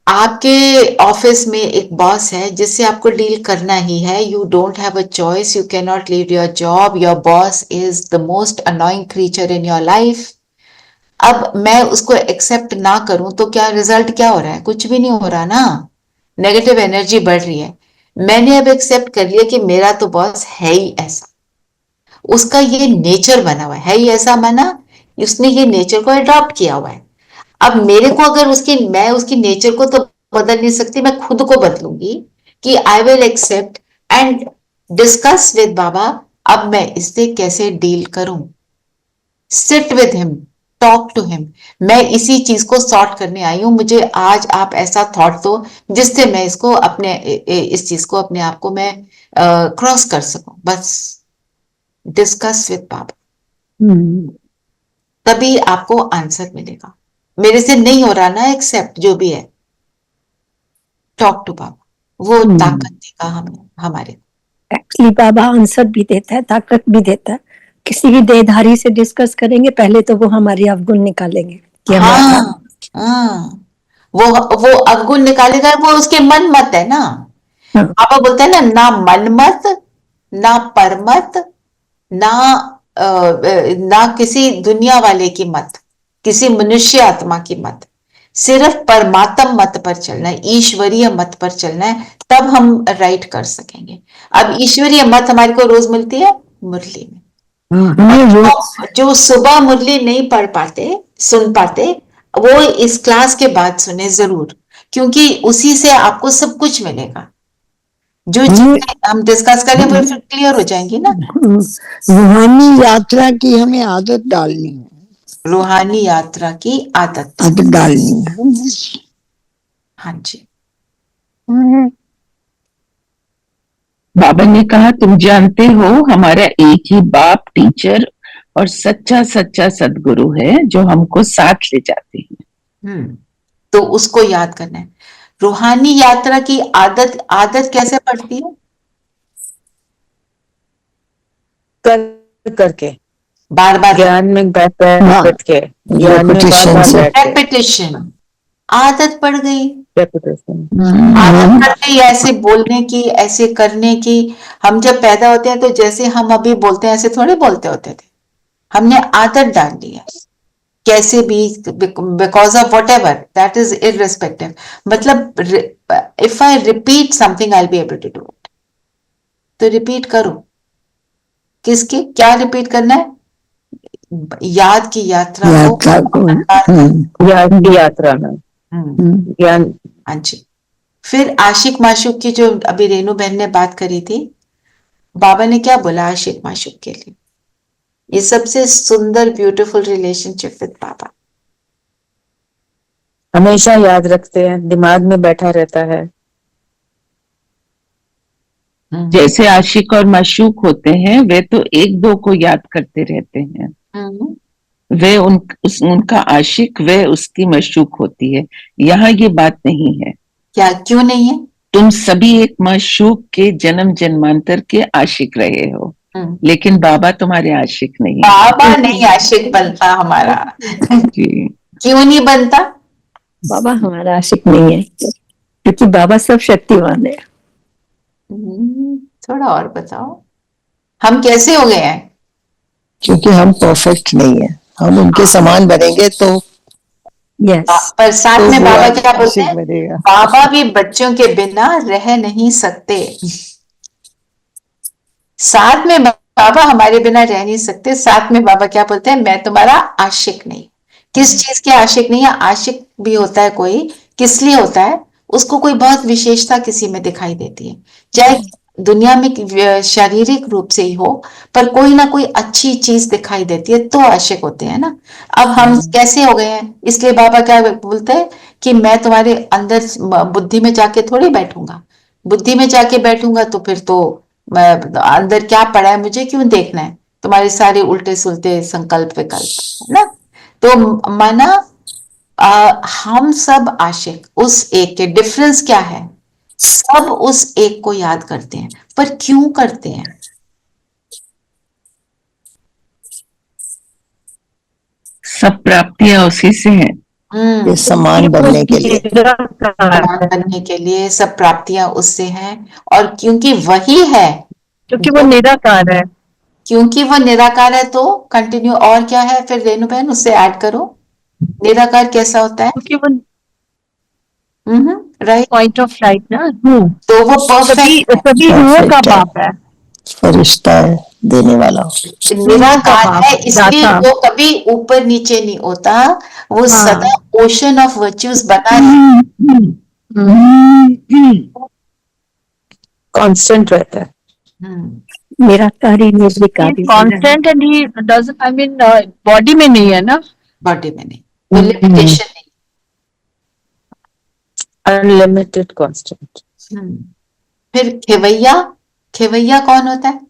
आपके ऑफिस में एक बॉस है जिससे आपको डील करना ही है। You don't have a choice, you can not leave your job, your boss is the most annoying creature in your life. अब मैं उसको एक्सेप्ट ना करूं तो क्या रिजल्ट क्या हो रहा है? कुछ भी नहीं हो रहा ना, नेगेटिव एनर्जी बढ़ रही है। मैंने अब एक्सेप्ट कर लिया कि मेरा तो बॉस है ही ऐसा, उसका ये नेचर बना हुआ है ही ऐसा, माना उसने ये नेचर को अडॉप्ट किया हुआ है। अब मेरे को अगर मैं उसकी नेचर को तो बदल नहीं सकती, मैं खुद को बदलूंगी कि I will accept and discuss with Baba, अब मैं इससे कैसे डील करूं। Sit with him, talk to him, मैं इसी चीज को सॉर्ट करने आई हूं, मुझे आज आप ऐसा थॉट दो जिससे मैं इसको इस चीज को अपने आप को मैं क्रॉस कर सकूं। बस डिस्कस विद बाबा, तभी आपको आंसर मिलेगा। मेरे से नहीं हो रहा ना एक्सेप्ट, जो भी है, टॉक टू बाबा, वो ताकत देगा हमारे। एक्चुअली बाबा आंसर भी देता है, ताकत भी देता है। किसी भी देहधारी से डिस्कस करेंगे पहले तो वो हमारी अवगुण निकालेंगे कि वो अवगुण निकालेगा, वो उसके मन मत है ना। बाबा बोलते हैं ना मन मत, ना परमत, ना किसी दुनिया वाले की मत, किसी मनुष्य आत्मा की मत, सिर्फ परमात्म मत पर चलना है, ईश्वरीय मत पर चलना है, तब हम राइट कर सकेंगे। अब ईश्वरीय मत हमारे को रोज मिलती है मुरली में। जो सुबह मुरली नहीं पढ़ पाते, सुन पाते, वो इस क्लास के बाद सुने जरूर, क्योंकि उसी से आपको सब कुछ मिलेगा। जो चीजें हम डिस्कस करें वो फिर क्लियर हो जाएंगी ना। रूहानी यात्रा की हमें आदत डालनी है, रूहानी यात्रा की आदत डालनी है। हाँ जी। बाबा ने कहा तुम जानते हो हमारा एक ही बाप, टीचर और सच्चा सच्चा सदगुरु है जो हमको साथ ले जाते हैं। तो उसको याद करना है। रूहानी यात्रा की आदत कैसे पड़ती है? करके, बार बार ज्ञान में बैठ के, ज्ञान में रेपिटेशन, आदत पड़ गई। आदत पड़ गई ऐसे बोलने की, ऐसे करने की। हम जब पैदा होते हैं तो जैसे हम अभी बोलते हैं ऐसे थोड़े बोलते होते थे, हमने आदत डाल दी है कैसे भी, because of whatever that is irrespective. मतलब if I repeat something I will be able to do it, तो रिपीट करो। किसके क्या रिपीट करना है? याद की यात्रा ज्ञान की यात्रा में ज्ञान। हाँ जी। फिर आशिक माशूक की जो अभी रेणु बहन ने बात करी थी, बाबा ने क्या बोला आशिक माशूक के लिए? ये सबसे सुंदर ब्यूटीफुल रिलेशनशिप विद बाबा, हमेशा याद रखते हैं, दिमाग में बैठा रहता है। जैसे आशिक और माशूक होते हैं, वे तो एक दो को याद करते रहते हैं। वे उनका आशिक, वे उसकी मशूक होती है। यहाँ ये बात नहीं है। क्या, क्यों नहीं है? तुम सभी एक मशूक के जन्म जन्मांतर के आशिक रहे हो, लेकिन बाबा तुम्हारे आशिक नहीं है। बाबा नहीं आशिक बनता हमारा। जी। क्यों नहीं बनता? बाबा हमारा आशिक नहीं है, क्योंकि बाबा सब शक्तिवान है। थोड़ा और बताओ, हम कैसे हो गए हैं? क्योंकि हम परफेक्ट नहीं है, हम उनके समान बनेंगे तो यस, पर साथ तो में वो बाबा क्या बोलते आशिक हैं? बनेगा। बाबा भी बच्चों के बिना रह नहीं सकते। साथ में बाबा हमारे बिना रह नहीं सकते। साथ में बाबा क्या बोलते हैं? मैं तुम्हारा आशिक नहीं। किस चीज के आशिक नहीं है? आशिक भी होता है कोई, किस लिए होता है? उसको कोई बहुत विशेषता किसी में दिखाई देती है, चाहे दुनिया में शारीरिक रूप से ही हो, पर कोई ना कोई अच्छी चीज दिखाई देती है तो आशिक होते हैं ना। अब हम कैसे हो गए हैं? इसलिए बाबा क्या बोलते हैं कि मैं तुम्हारे अंदर बुद्धि में जाके थोड़ी बैठूंगा। बुद्धि में जाके बैठूंगा तो फिर तो मैं अंदर क्या पड़ा है मुझे क्यों देखना है? तुम्हारे सारे उल्टे सुलटे संकल्प विकल्प, है ना? तो माना हम सब आशिक उस एक के। डिफरेंस क्या है? सब उस एक को याद करते हैं, पर क्यों करते हैं? सब प्राप्तियां उसी से हैं। ये समान बनने के लिए, समान बनने के लिए सब प्राप्तियां उससे हैं, और क्योंकि वही है, क्योंकि वो निराकार है। क्योंकि वो निराकार है तो कंटिन्यू। और क्या है फिर रेणु बहन, उससे ऐड करो। निराकार कैसा होता है? क्योंकि वो राइट, पॉइंट ऑफ लाइट ना, तो वो परफेक्ट सभी रूहों का बाप है। फरिश्ता है, देने वाला। निराकार है, इसलिए वो कभी ऊपर नीचे नहीं होता। वो सदा ओशन ऑफ वर्च्यूज बना कांस्टेंट रहता है। निराकारी निर्विकारी, constant and he doesn't, I mean body में नहीं है ना, बॉडी में नहीं, तो लिमिटेशन नहीं। Unlimited constant. फिर खेवैया, खेवैया कौन होता है?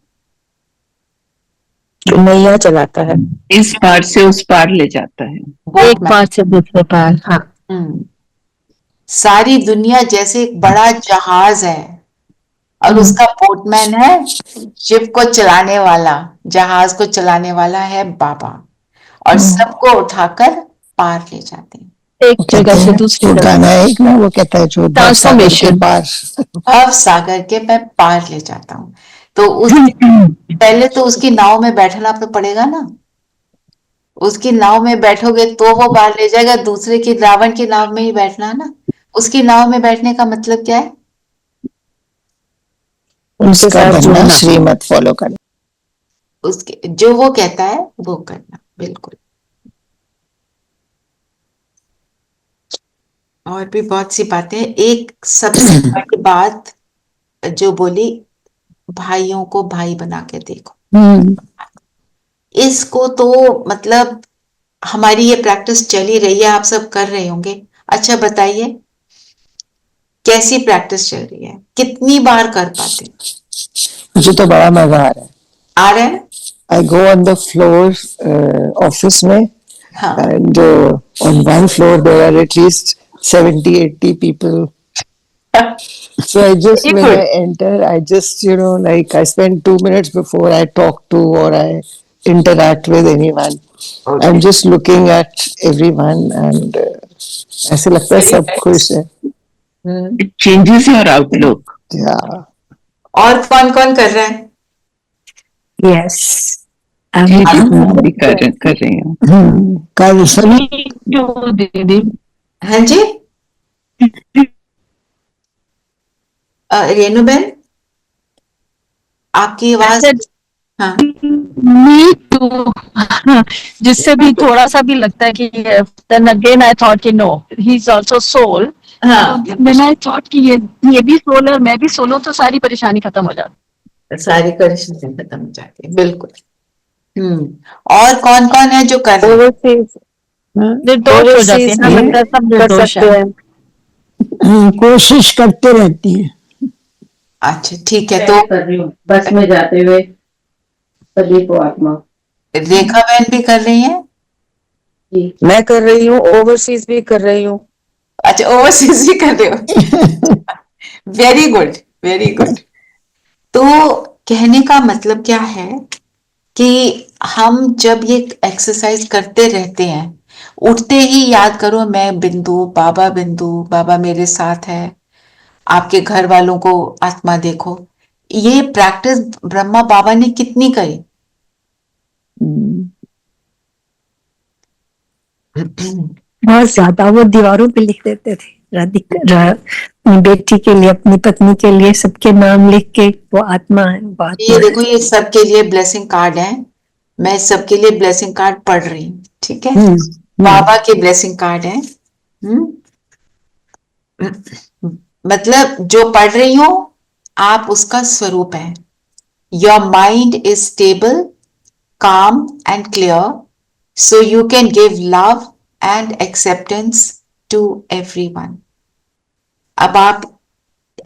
जो नैया चलाता है, इस पार से उस पार ले जाता है। एक पार से दूसरे पार। हाँ, सारी दुनिया जैसे एक बड़ा जहाज है और उसका बोटमैन है, शिप को चलाने वाला, जहाज को चलाने वाला है बाबा, और सबको उठाकर पार ले जाते हैं। एक जगह से दूसरी वो जगह। गाना है एक ना, वो कहता है जो Transformation। पार, भव सागर के मैं पार ले जाता हूँ। तो उस पहले तो उसकी नाव में बैठना तो पड़ेगा ना। उसकी नाव में बैठोगे तो वो पार ले जाएगा। दूसरे की, रावण की नाव में ही बैठना ना। उसकी नाव में बैठने का मतलब क्या है? उनके साथ बनना, जुड़ना। श्रीमत फॉलो करना। उसके जो वो कहता है वो करना, बिल्कुल। और भी बहुत सी बातें। एक सबसे बड़ी बात जो बोली, भाइयों को भाई बना के देखो। इसको तो मतलब हमारी ये प्रैक्टिस चली रही है, आप सब कर रहे होंगे। अच्छा बताइए, कैसी प्रैक्टिस चल रही है? कितनी बार कर पाते? मुझे तो बड़ा मजा आ रहा है। आ रहा है? I go on the floor office में, हाँ, and on one floor there are at least 70-80 people. So I just, when I enter, I just, like I spend 2 minutes before I talk to or I interact with anyone. Okay. I'm just looking at everyone and ऐसे लगता है सब खुश है। It changes your outlook. Yeah. और कौन कौन कर रहा है? यस, भी कर रही हूँ। कल सभी दीदी। हाँ जी, रेणु बहन आपकी आवाज। हाँ, Me too. जिससे भी थोड़ा सा भी लगता है कि then again I thought कि no, he's also soul. हाँ, Then I thought कि ये भी सोल है, मैं भी सोल हूँ, तो सारी परेशानी खत्म हो जाती। सारी परेशानी खत्म हो जाती है, बिल्कुल। और कौन कौन है जो कर रहे हैं? निर्दोष हो जाते हैं ना, लगता है सब कर निर्दोष सकते है। हैं। कोशिश करते रहती है। अच्छा ठीक है, तो कर रही हूँ बस में जाते हुए सभी को आत्मा। रेखा बहन भी कर रही हैं? मैं कर रही हूँ, ओवरसीज भी कर रही हूँ। अच्छा, ओवरसीज भी कर रहे हो। Very good, very good. तो कहने का मतलब क्या है कि हम जब ये एक्सरसाइज करते रहते हैं, उठते ही याद करो मैं बिंदु, बाबा मेरे साथ है, आपके घर वालों को आत्मा देखो। ये प्रैक्टिस ब्रह्मा बाबा ने कितनी करी? बहुत ज्यादा वो दीवारों पे लिख देते थे, अपनी बेटी के लिए, अपनी पत्नी के लिए, सबके नाम लिख के, वो आत्मा है, वो ये आत्मा है। देखो, ये सबके लिए ब्लेसिंग कार्ड है। मैं सबके लिए ब्लेसिंग कार्ड पढ़ रही हूँ, ठीक है? बाबा के ब्लेसिंग कार्ड है। मतलब जो पढ़ रही हूँ, आप उसका स्वरूप है। Your mind is stable, calm and clear, so you can give love and acceptance to everyone. अब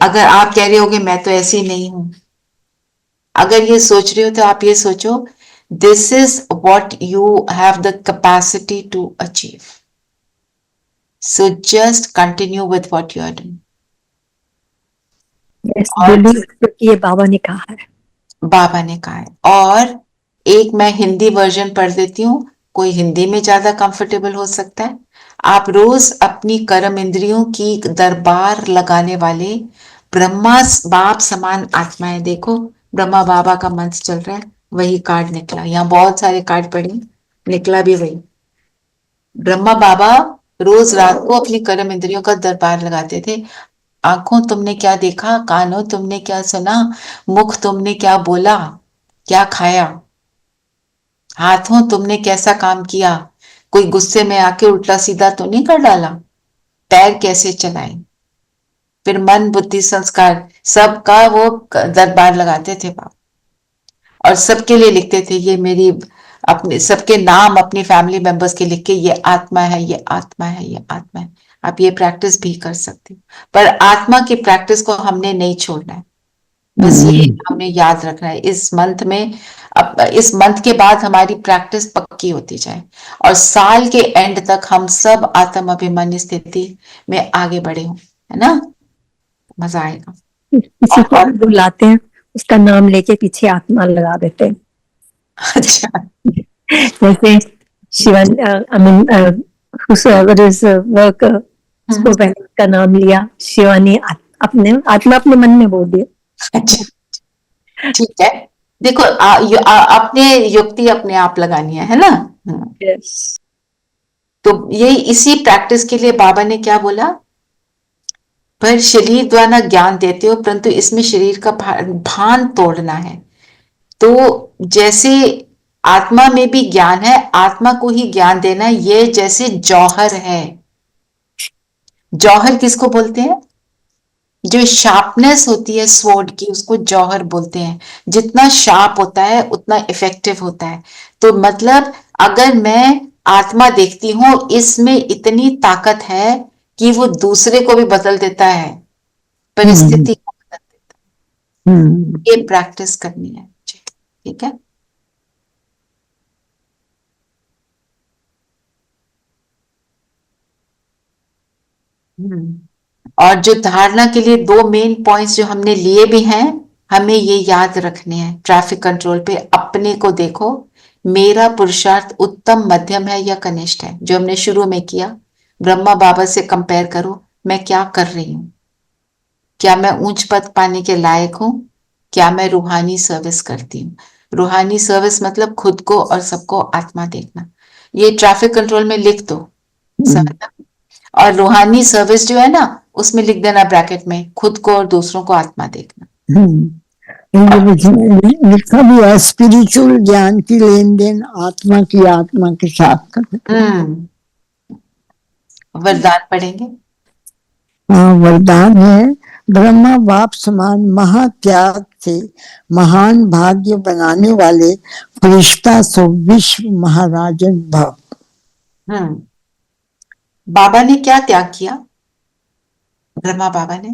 अगर आप कह रहे होगे मैं तो ऐसी नहीं हूं, अगर ये सोच रहे हो तो आप ये सोचो, this is what you have the capacity to achieve. So just continue with what you are doing. Yes, और बोलिए, क्योंकि ये बाबा ने कहा है। बाबा ने कहा है। और एक मैं हिंदी वर्जन पढ़ देती हूँ, कोई हिंदी में ज्यादा कंफर्टेबल हो सकता है। आप रोज अपनी कर्म इंद्रियों की दरबार लगाने वाले ब्रह्मा बाप समान आत्माएं देखो। ब्रह्मा बाबा का मंत्र चल रहा है, वही कार्ड निकला। यहाँ बहुत सारे कार्ड पढ़े, निकला भी वही। ब्रह्मा बाबा रोज रात को अपनी कर्म इंद्रियों का दरबार लगाते थे। आंखों तुमने क्या देखा, कानों तुमने क्या सुना, मुख तुमने क्या बोला, क्या खाया, हाथों तुमने कैसा काम किया, कोई गुस्से में आके उल्टा सीधा तो नहीं कर डाला, पैर कैसे चलाए, फिर मन बुद्धि संस्कार सबका वो दरबार लगाते थे बाप। और सबके लिए लिखते थे, ये मेरी अपने सबके नाम अपनी फैमिली मेंबर्स के लिख के, ये आत्मा है, ये आत्मा है, ये आत्मा है। आप ये प्रैक्टिस भी कर सकते हो, पर आत्मा की प्रैक्टिस को हमने नहीं छोड़ना है। बस ये हमें याद रखना है इस मंथ में। अब इस मंथ के बाद हमारी प्रैक्टिस पक्की होती जाए और साल के एंड तक हम सब आत्म अभिमानी स्थिति में आगे बढ़े हों, है ना? मजा आएगा। किसी को बुलाते हैं, उसका नाम लेके पीछे आत्मा लगा देते हैं। अच्छा, जैसे Shivan, I mean whosoever is work, उसको पहले उसका नाम लिया, शिवानी, अपने आत्मा अपने मन में बोल दिया। अच्छा ठीक है। देखो अपने युक्ति अपने आप लगानी है ना? Yes. तो ये इसी प्रैक्टिस के लिए बाबा ने क्या बोला, पर शरीर द्वारा ज्ञान देते हो, परंतु इसमें शरीर का भान तोड़ना है। तो जैसे आत्मा में भी ज्ञान है, आत्मा को ही ज्ञान देना, ये जैसे जौहर है। जौहर किसको बोलते हैं? जो शार्पनेस होती है स्वॉर्ड की, उसको जौहर बोलते हैं। जितना शार्प होता है उतना इफेक्टिव होता है। तो मतलब अगर मैं आत्मा देखती हूं, इसमें इतनी ताकत है कि वो दूसरे को भी बदल देता है, परिस्थिति को बदल देता है। ये प्रैक्टिस करनी है, ठीक है? और जो धारणा के लिए दो मेन पॉइंट्स जो हमने लिए भी हैं, हमें ये याद रखने हैं। ट्रैफिक कंट्रोल पे अपने को देखो, मेरा पुरुषार्थ उत्तम, मध्यम है या कनिष्ठ है, जो हमने शुरू में किया। ब्रह्मा बाबा से कंपेयर करो, मैं क्या कर रही हूं, क्या मैं ऊंच पद पाने के लायक हूं, क्या मैं रूहानी सर्विस करती हूँ। रूहानी सर्विस मतलब खुद को और सबको आत्मा देखना। ये ट्रैफिक कंट्रोल में लिख दो, समझना? और रूहानी सर्विस जो है ना, उसमें लिख देना ब्रैकेट में, खुद को और दूसरों को आत्मा देखना। लिखा भी है, स्पिरिचुअल ज्ञान की लेन देन आत्मा की आत्मा के साथ कर। वरदान पढ़ेंगे। हाँ, वरदान है, ब्रह्मा बाप समान महात्याग से महान भाग्य बनाने वाले फरिश्ता सो विश्व महाराजन भव। बाबा ने क्या त्याग किया? ब्रह्मा बाबा ने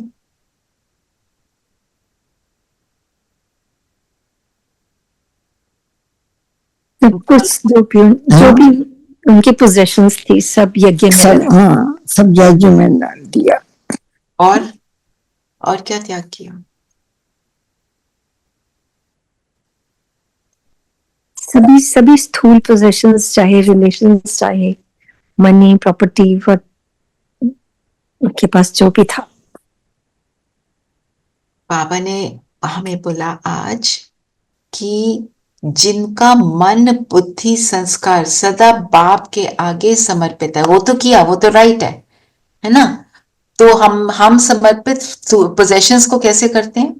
सब कुछ जो भी उनकी पोजेशंस थी सब यज्ञ में सब, डाला। हाँ, सब यज्ञ में डाल दिया। और क्या त्याग किया? सभी स्थूल पोजेशंस, चाहे रिलेशंस, चाहे मनी, प्रॉपर्टी, उनके पास जो भी था। बाबा ने हमें बोला आज कि जिनका मन बुद्धि संस्कार सदा बाप के आगे समर्पित है, वो तो किया, वो तो राइट है ना? तो हम समर्पित पोजेशंस को कैसे करते हैं?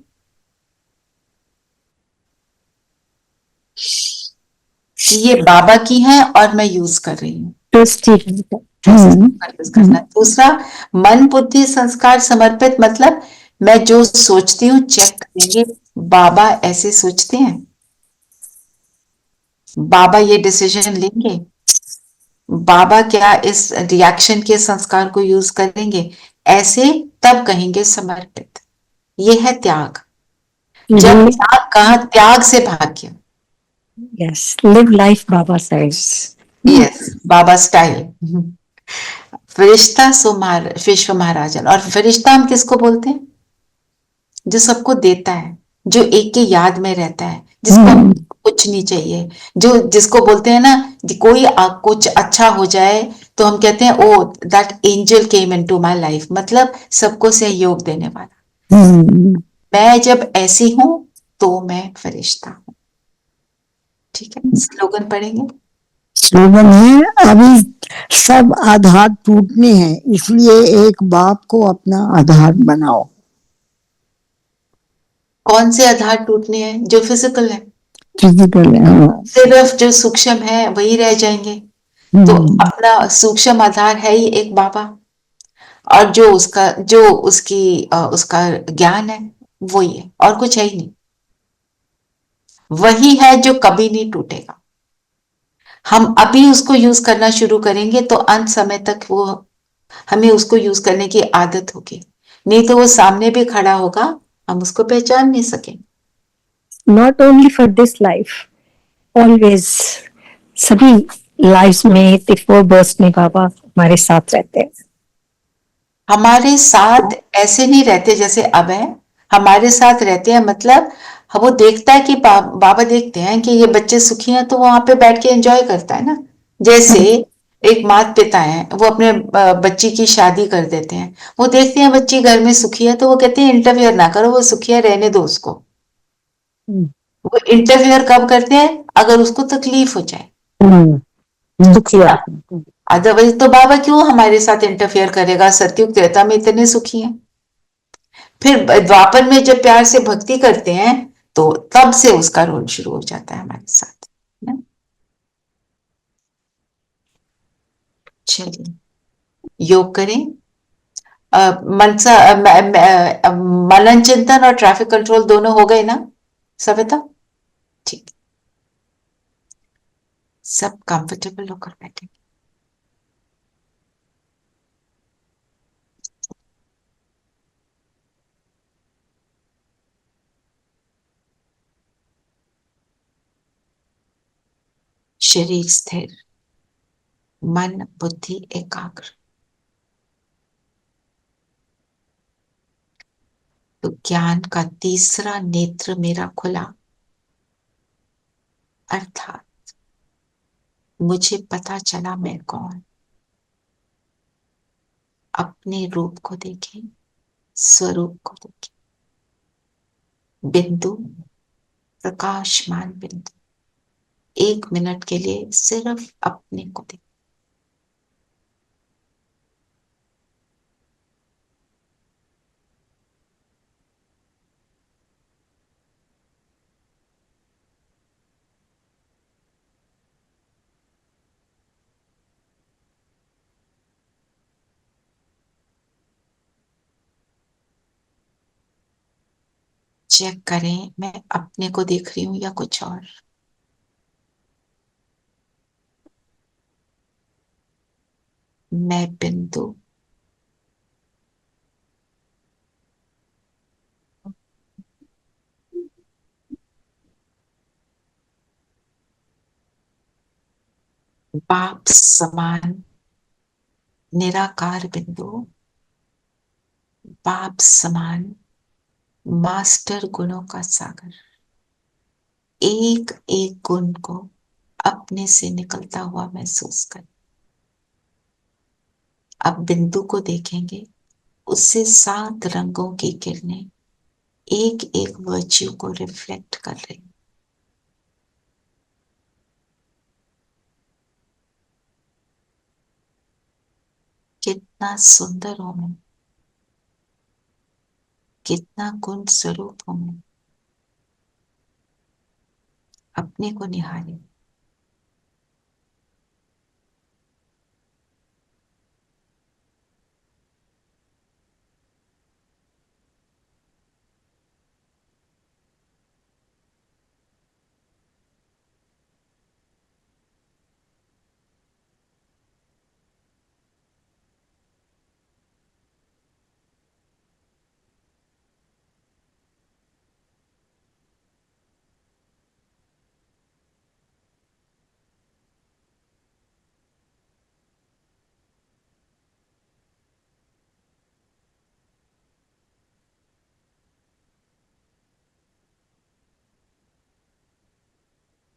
कि ये बाबा की है और मैं यूज कर रही हूँ, करना। दूसरा, मन बुद्धि संस्कार समर्पित मतलब मैं जो सोचती हूँ चेक करेंगे बाबा ऐसे सोचते हैं, बाबा ये डिसीजन लेंगे, बाबा क्या इस रिएक्शन के संस्कार को यूज करेंगे, ऐसे तब कहेंगे समर्पित। ये है त्याग। जब त्याग कहा, त्याग से भाग्य। यस, लिव लाइफ बाबा साइज। यस, बाबा स्टाइल। फरिश्ता सो विश्व महाराजन। और फरिश्ता हम किसको बोलते हैं? जो सबको देता है, जो एक के याद में रहता है, जिसको कुछ नहीं चाहिए, जो जिसको बोलते हैं ना कोई कुछ अच्छा हो जाए तो हम कहते हैं oh that angel came into my life, मतलब सबको सहयोग देने वाला। मैं जब ऐसी हूं तो मैं फरिश्ता हूं। ठीक है, स्लोगन पढ़ेंगे। स्लोगन है, अभी सब आधार टूटने हैं, इसलिए एक बाप को अपना आधार बनाओ। कौन से आधार टूटने हैं? जो फिजिकल है। फिजिकल है, हाँ। सिर्फ जो सूक्ष्म है वही रह जाएंगे। तो अपना सूक्ष्म आधार है ही एक बाबा, और जो उसका ज्ञान है वही है, और कुछ है ही नहीं। वही है जो कभी नहीं टूटेगा। हम अभी उसको यूज करना शुरू करेंगे तो अंत समय तक वो हमें उसको यूज करने की आदत होगी, नहीं तो वो सामने भी खड़ा होगा, हम उसको पहचान नहीं सकेंगे। Not only for this life, always, सभी लाइफ में 84 बर्थ में बाबा हमारे साथ रहते हैं। हमारे साथ ऐसे नहीं रहते जैसे अब है, हमारे साथ रहते हैं मतलब वो देखता है कि बाबा देखते हैं कि ये बच्चे सुखी हैं तो वहां पे बैठ के एंजॉय करता है ना। जैसे एक माता पिता है, वो अपने बच्ची की शादी कर देते हैं, वो देखते हैं बच्ची घर में सुखी है तो वो कहते हैं इंटरफेयर ना करो, वो सुखी है रहने दो उसको। वो इंटरफेयर कब करते हैं? अगर उसको तकलीफ हो जाए। दुखिया। अदरवाइज तो बाबा क्यों हमारे साथ इंटरफेयर करेगा? सतयुग त्रेता में इतने सुखी हैं। फिर द्वापर में जब प्यार से भक्ति करते हैं तो तब से उसका रोल शुरू हो जाता है हमारे साथ ना? चलिए योग करें। मनसा मनन चिंतन और ट्रैफिक कंट्रोल दोनों हो गए ना सविता? ठीक, सब कंफर्टेबल होकर बैठे। शरीर स्थिर, मन बुद्धि एकाग्र। तो ज्ञान का तीसरा नेत्र मेरा खुला, अर्थात मुझे पता चला मैं कौन। अपने रूप को देखें, स्वरूप को देखें। बिंदु, प्रकाशमान बिंदु। 1 मिनट के लिए सिर्फ अपने को देखें। चेक करें मैं अपने को देख रही हूं या कुछ और। मैं बिंदु, बाप समान निराकार बिंदु, बाप समान मास्टर गुणों का सागर, एक एक गुण को अपने से निकलता हुआ महसूस कर। अब बिंदु को देखेंगे, उससे 7 रंगों की किरणें एक एक वर्च्यू को रिफ्लेक्ट कर रही। कितना सुंदर हूं मैं, कितना गुण स्वरूप हूं मैं। अपने को निहारें।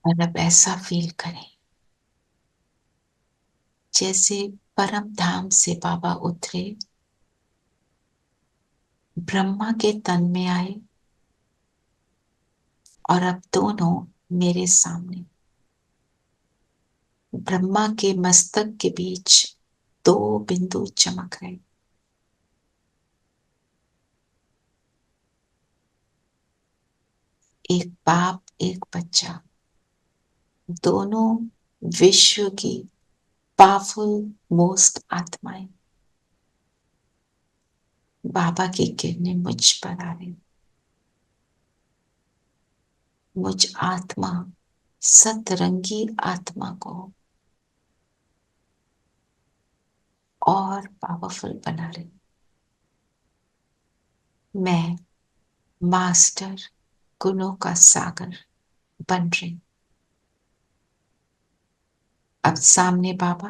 और अब ऐसा फील करें जैसे परम धाम से बाबा उतरे, ब्रह्मा के तन में आए और अब दोनों मेरे सामने। ब्रह्मा के मस्तक के बीच 2 बिंदु चमक रहे। एक बाप एक बच्चा, दोनों विश्व की पावरफुल मोस्ट आत्माएं। बाबा की किरणें मुझ पर आ रही। मुझ आत्मा, सतरंगी आत्मा को और पावरफुल बना रही। मैं मास्टर गुणों का सागर बन रही। अब सामने बाबा,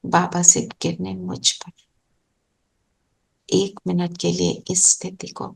बाबा से किरणें मुझ पर। 1 मिनट के लिए इस स्थिति को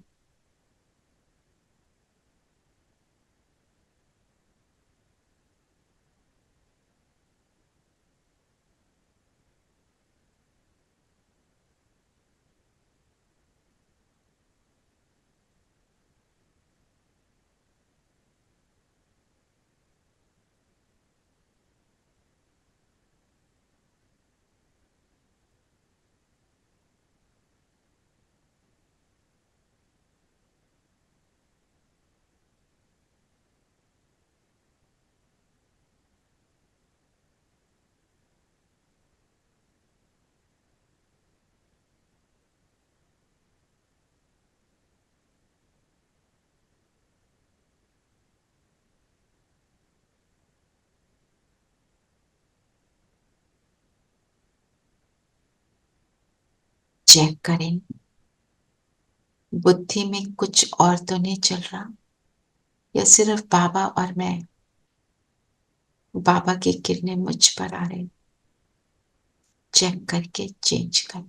चेक करें बुद्धि में कुछ और तो नहीं चल रहा, या सिर्फ बाबा और मैं। बाबा की किरणें मुझ पर आ रही। चेक करके चेंज कर।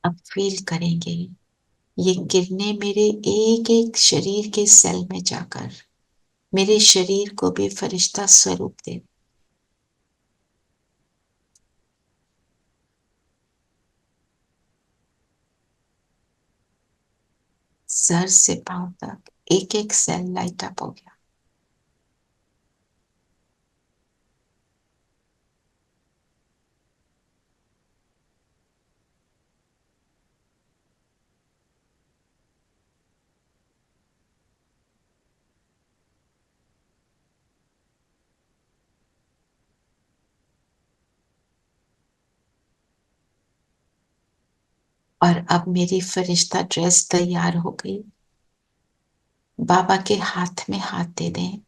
अब फील करेंगे ये किरणें मेरे एक एक शरीर के सेल में जाकर मेरे शरीर को भी फरिश्ता स्वरूप दे। सर से पांव तक एक एक सेल लाइट अप हो गया। और अब मेरी फरिश्ता ड्रेस तैयार हो गई। बाबा के हाथ में हाथ दे दें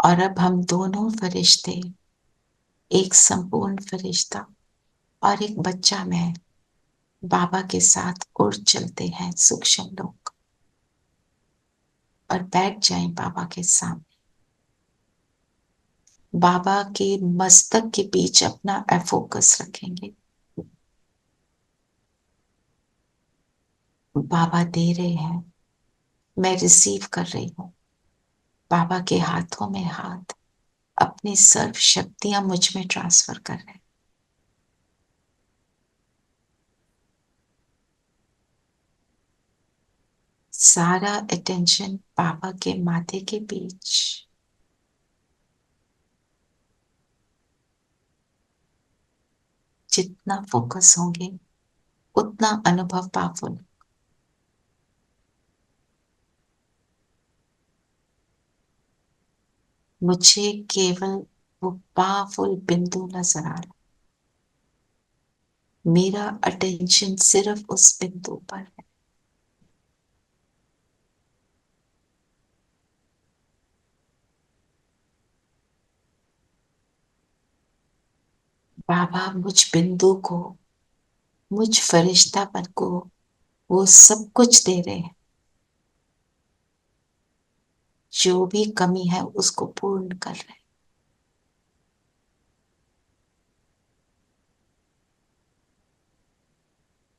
और अब हम दोनों फरिश्ते, एक संपूर्ण फरिश्ता और एक बच्चा मैं, बाबा के साथ उड़ चलते हैं सूक्ष्म लोग और बैठ जाएं बाबा के सामने। बाबा के मस्तक के बीच अपना फोकस रखेंगे। बाबा दे रहे हैं, मैं रिसीव कर रही हूं। बाबा के हाथों में हाथ, अपनी सर्व शक्तियां मुझ में ट्रांसफर कर रहे हैं। सारा अटेंशन बाबा के माथे के बीच। जितना फोकस होंगे उतना अनुभव पावरफुल। मुझे केवल वो पावरफुल बिंदु नजर आ रहा। मेरा अटेंशन सिर्फ उस बिंदु पर है। बाबा मुझ बिंदु को, मुझ फरिश्तापन को वो सब कुछ दे रहे हैं। जो भी कमी है उसको पूर्ण कर रहे हैं।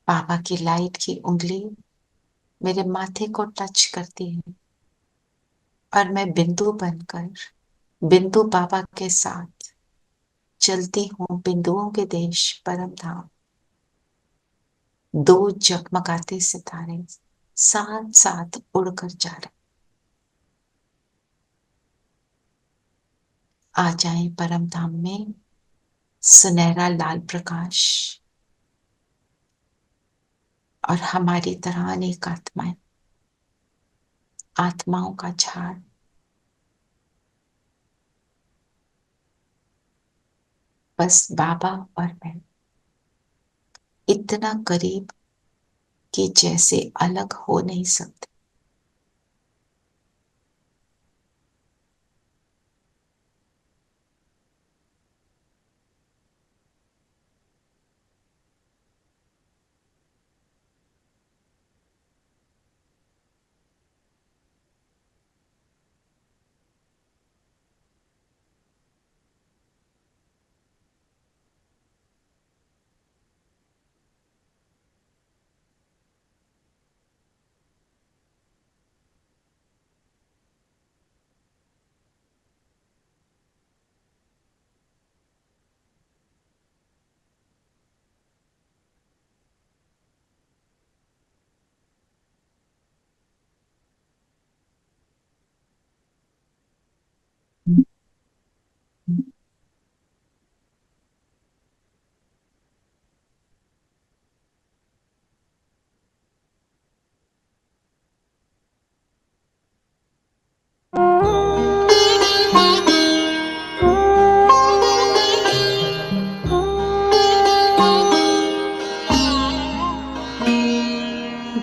बाबा की लाइट की उंगली मेरे माथे को टच करती है और मैं बिंदु बनकर, बिंदु बाबा के साथ चलती हूँ बिंदुओं के देश परम धाम। दो जगमगाते सितारे साथ साथ उड़कर जा रहे। आ जाएं परम धाम में सुनहरा लाल प्रकाश और हमारी तरह अनेक आत्माएं, आत्माओं का झाड़। बस बाबा और मैं इतना करीब कि जैसे अलग हो नहीं सकते।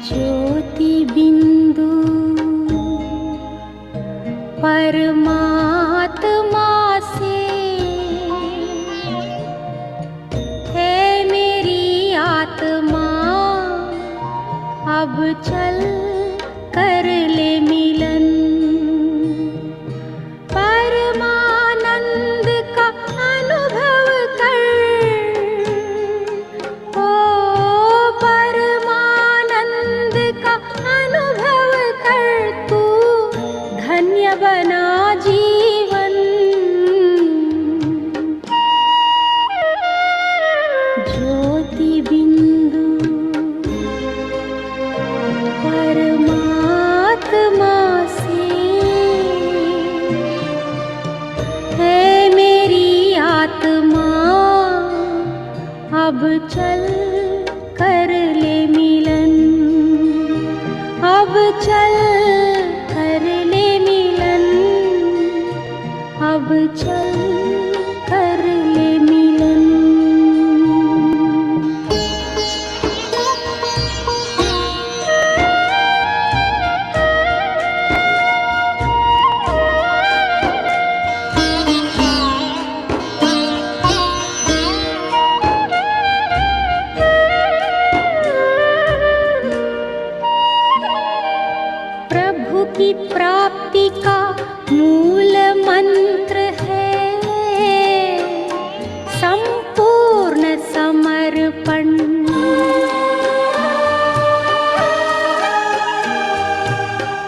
ज्योति बिंदु परमात्मा से है मेरी आत्मा, अब चल कर ले मिलन। परमानंद का अनुभव कर, ओ परमानंद का अनुभव कर, तू धन्य बना जीवन। ज्योति बिंदु परमात्मा से है मेरी आत्मा, अब चल कर ले मिलन। अब चल कर ले मिलन, अब चल कर ले मिलन। प्राप्ति का मूल मंत्र है संपूर्ण समर्पण।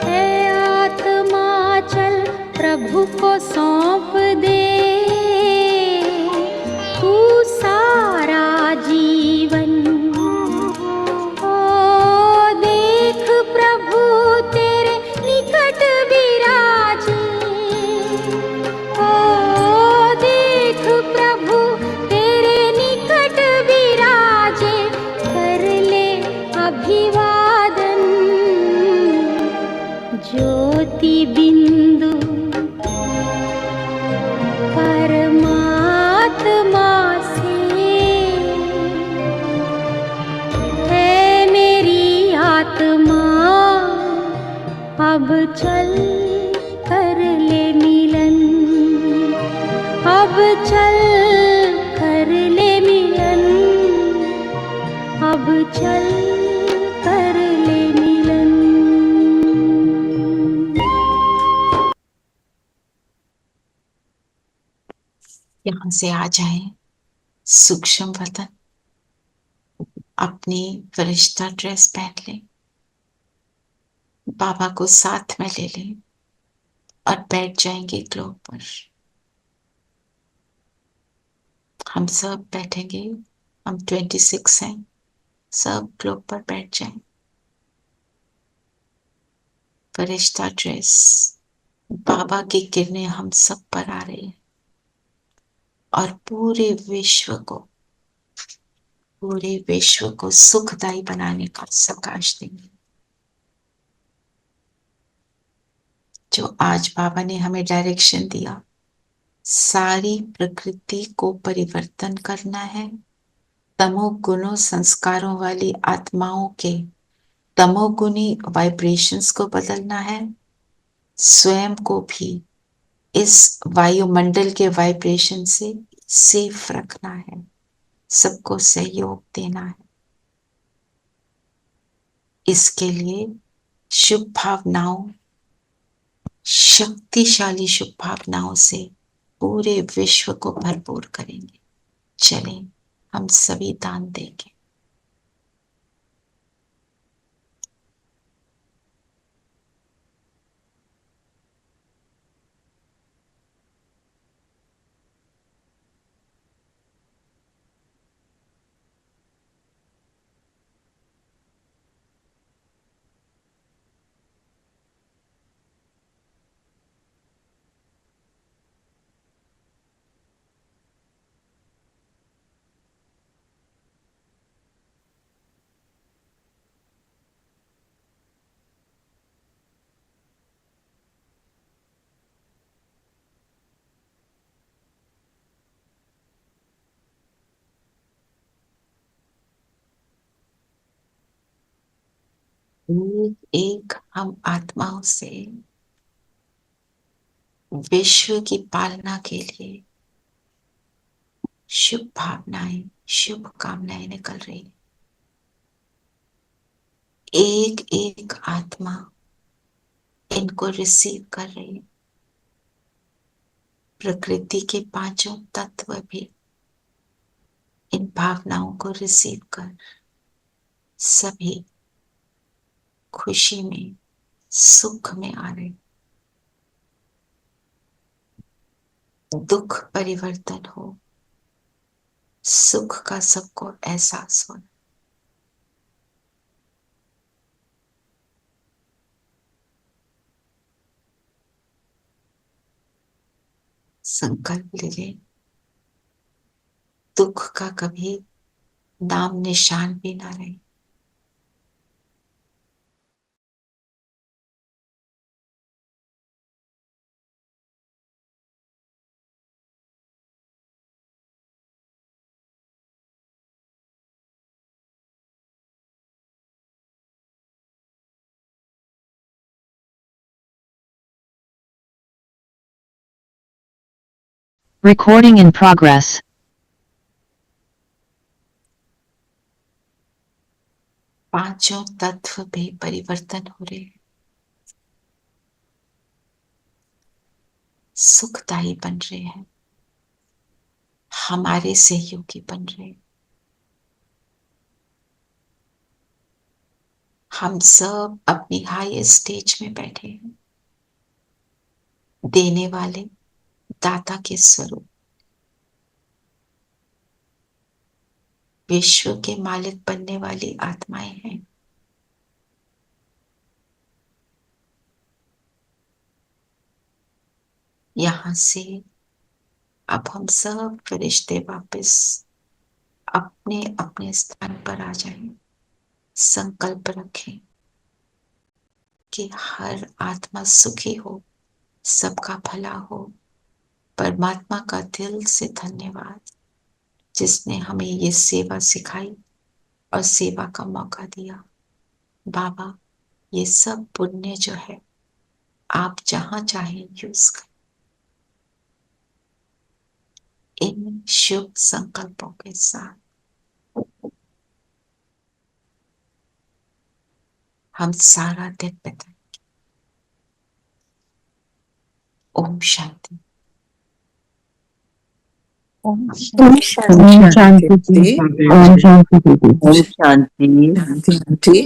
है आत्मा चल प्रभु को सौंप दे तू सारा जीवन। ओ देख प्रभु तेरे निकट विराजे, ओ देख प्रभु तेरे निकट विराजे, कर ले अभिवादन ज्योति बिंदु परमात्मा से। है मेरी आत्मा अब चल कर ले मिलन, अब चल कर ले मिलन, अब चल कर ले मिलन। यहाँ से आ जाए सूक्ष्म वतन, अपनी फरिश्ता ड्रेस पहन ले, बाबा को साथ में ले लें और बैठ जाएंगे ग्लोब पर। हम सब बैठेंगे, हम 26 हैं, सब ग्लोब पर बैठ जाएं। फरिश्ता ड्रेस, बाबा की किरणें हम सब पर आ रही हैं और पूरे विश्व को सुखदायी बनाने का प्रकाश देंगे। जो आज बाबा ने हमें डायरेक्शन दिया, सारी प्रकृति को परिवर्तन करना है, तमोगुणों संस्कारों वाली आत्माओं के तमोगुणी वाइब्रेशंस को बदलना है, स्वयं को भी इस वायुमंडल के वाइब्रेशन से सेफ रखना है, सबको सहयोग देना है। इसके लिए शुभ भावनाओं, शक्तिशाली शुभ भावनाओं से पूरे विश्व को भरपूर करेंगे। चलें हम सभी दान देंगे। एक हम आत्माओं से विश्व की पालना के लिए शुभ भावनाएं, शुभ कामनाएं निकल रही है। एक एक आत्मा इनको रिसीव कर रही है। प्रकृति के पांचों तत्व भी इन भावनाओं को रिसीव कर सभी खुशी में, सुख में आ रहे। दुख परिवर्तन हो, सुख का सबको एहसास हो। संकल्प ले ले, दुख का कभी नाम निशान भी ना रहे। Recording in progress. पांचों तत्व भी परिवर्तन हो रहे हैं। सुखदायी बन रहे हैं, हमारे सहयोगी बन रहे हैं। हम सब अपनी हाई स्टेज में बैठे हैं, देने वाले दाता के स्वरूप, विश्व के मालिक बनने वाली आत्माएं हैं। यहां से अब हम सब फरिश्ते वापस अपने अपने स्थान पर आ जाएं। संकल्प रखें कि हर आत्मा सुखी हो, सबका भला हो। परमात्मा का दिल से धन्यवाद, जिसने हमें ये सेवा सिखाई और सेवा का मौका दिया। बाबा, ये सब पुण्य जो है आप जहां चाहें यूज करें। इन शुभ संकल्पों के साथ हम सारा दिन बिताएंगे। ओम शांति। ओम शांति। शांति। ओम शांति। शांति।